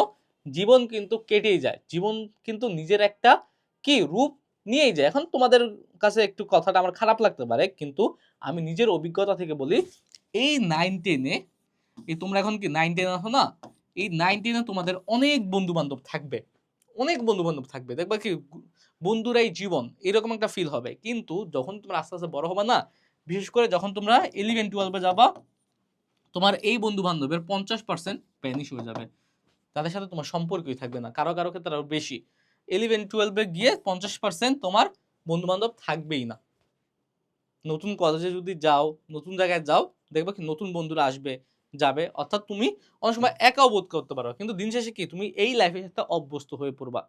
Speaker 1: জীবন কিন্তু কেটেই যায়। জীবন কিন্তু নিজের একটা কি রূপ নিয়েই যায়। এখন তোমাদের কাছে একটু কথাটা আমার খারাপ লাগতে পারে, কিন্তু আমি নিজের অভিজ্ঞতা থেকে বলি, এই 9-10 এ এই তোমরা এখন কি 9-10 আছো না? এই 9-10 এ তোমাদের অনেক বন্ধু-বান্ধব থাকবে। অনেক বন্ধু-বান্ধব থাকবে। দেখবা কি বন্ধুরাই জীবন। এরকম একটা ফিল হবে। কিন্তু যখন তোমরা আস্তে, আস্তে বড় হবা না, বিশেষ করে যখন তোমরা 11-12 এ যাবা, তোমার এই বন্ধু-বান্ধবের 50% ভ্যানিশ হয়ে যাবে। তাদের সাথে তোমার সম্পর্কই থাকবে না। কারো, কারো ক্ষেত্রে আরো বেশি। 11-12 এ গিয়ে 50% তোমার বন্ধু-বান্ধব থাকবেই না। নতুন কলেজে যদি যাও, নতুন জায়গায় যাও, দেখবা কি নতুন বন্ধুরা আসবে, যাবে। অর্থাৎ তুমি অনেক সময় একাও বোধ করতে পারো। কিন্তু দিন শেষে কি তুমি এই লাইফের সাথে অভ্যস্ত হয়ে পড়বা।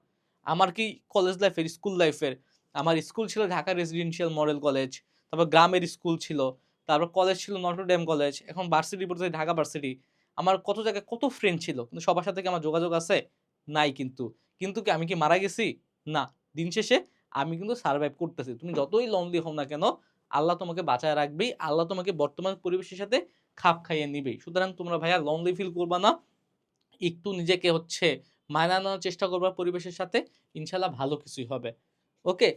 Speaker 1: আমার কি কলেজ লাইফের, স্কুল লাইফের, আমার স্কুল ছিল ঢাকা রেসিডেন্সিয়াল মডেল কলেজ, তারপর গ্রামের স্কুল ছিল, তারপর কলেজ ছিল নটরডেম কলেজ, এখন ভার্সিটি পড়তেছি ঢাকা ভার্সিটি। আমার কত জায়গায় কত ফ্রেন্ড ছিল, কিন্তু সবার সাথে কি আমার যোগাযোগ আছে? নাই কিন্তু। কিন্তু কি আমি কি মারা গেছি? না। দিন শেষে আমি কিন্তু সারভাইভ করতেছি। তুমি যতই লনলি হও না কেন, আল্লাহ তোমাকে বাঁচায় রাখবেই। আল্লাহ তোমাকে বর্তমান পরিবেশের সাথে খাপ খাইয়ে নিবেই। সুতরাং তোমরা ভাইয়া লনলি ফিল করবা না। একটু নিজেকে মানায় নেওয়ার চেষ্টা করবা পরিবেশের সাথে। ইনশাআল্লাহ ভালো কিছুই হবে। ওকে?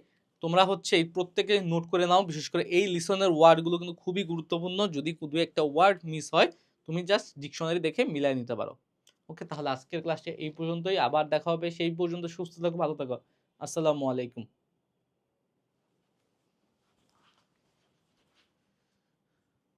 Speaker 1: তোমরা এই প্রত্যেকে নোট করে নাও। বিশেষ করে এই লিসনের ওয়ার্ড গুলো কিন্তু খুবই গুরুত্বপূর্ণ। যদি ২ একটা ওয়ার্ড মিস হয়, তুমি জাস্ট ডিকশনারি দেখে মিলায় নিতে পারো। ওকে? তাহলে আজকের ক্লাসটা এই পর্যন্তই। আবার দেখা হবে। সেই পর্যন্ত সুস্থ থাকো, ভালো থাকো। আসসালামু আলাইকুম।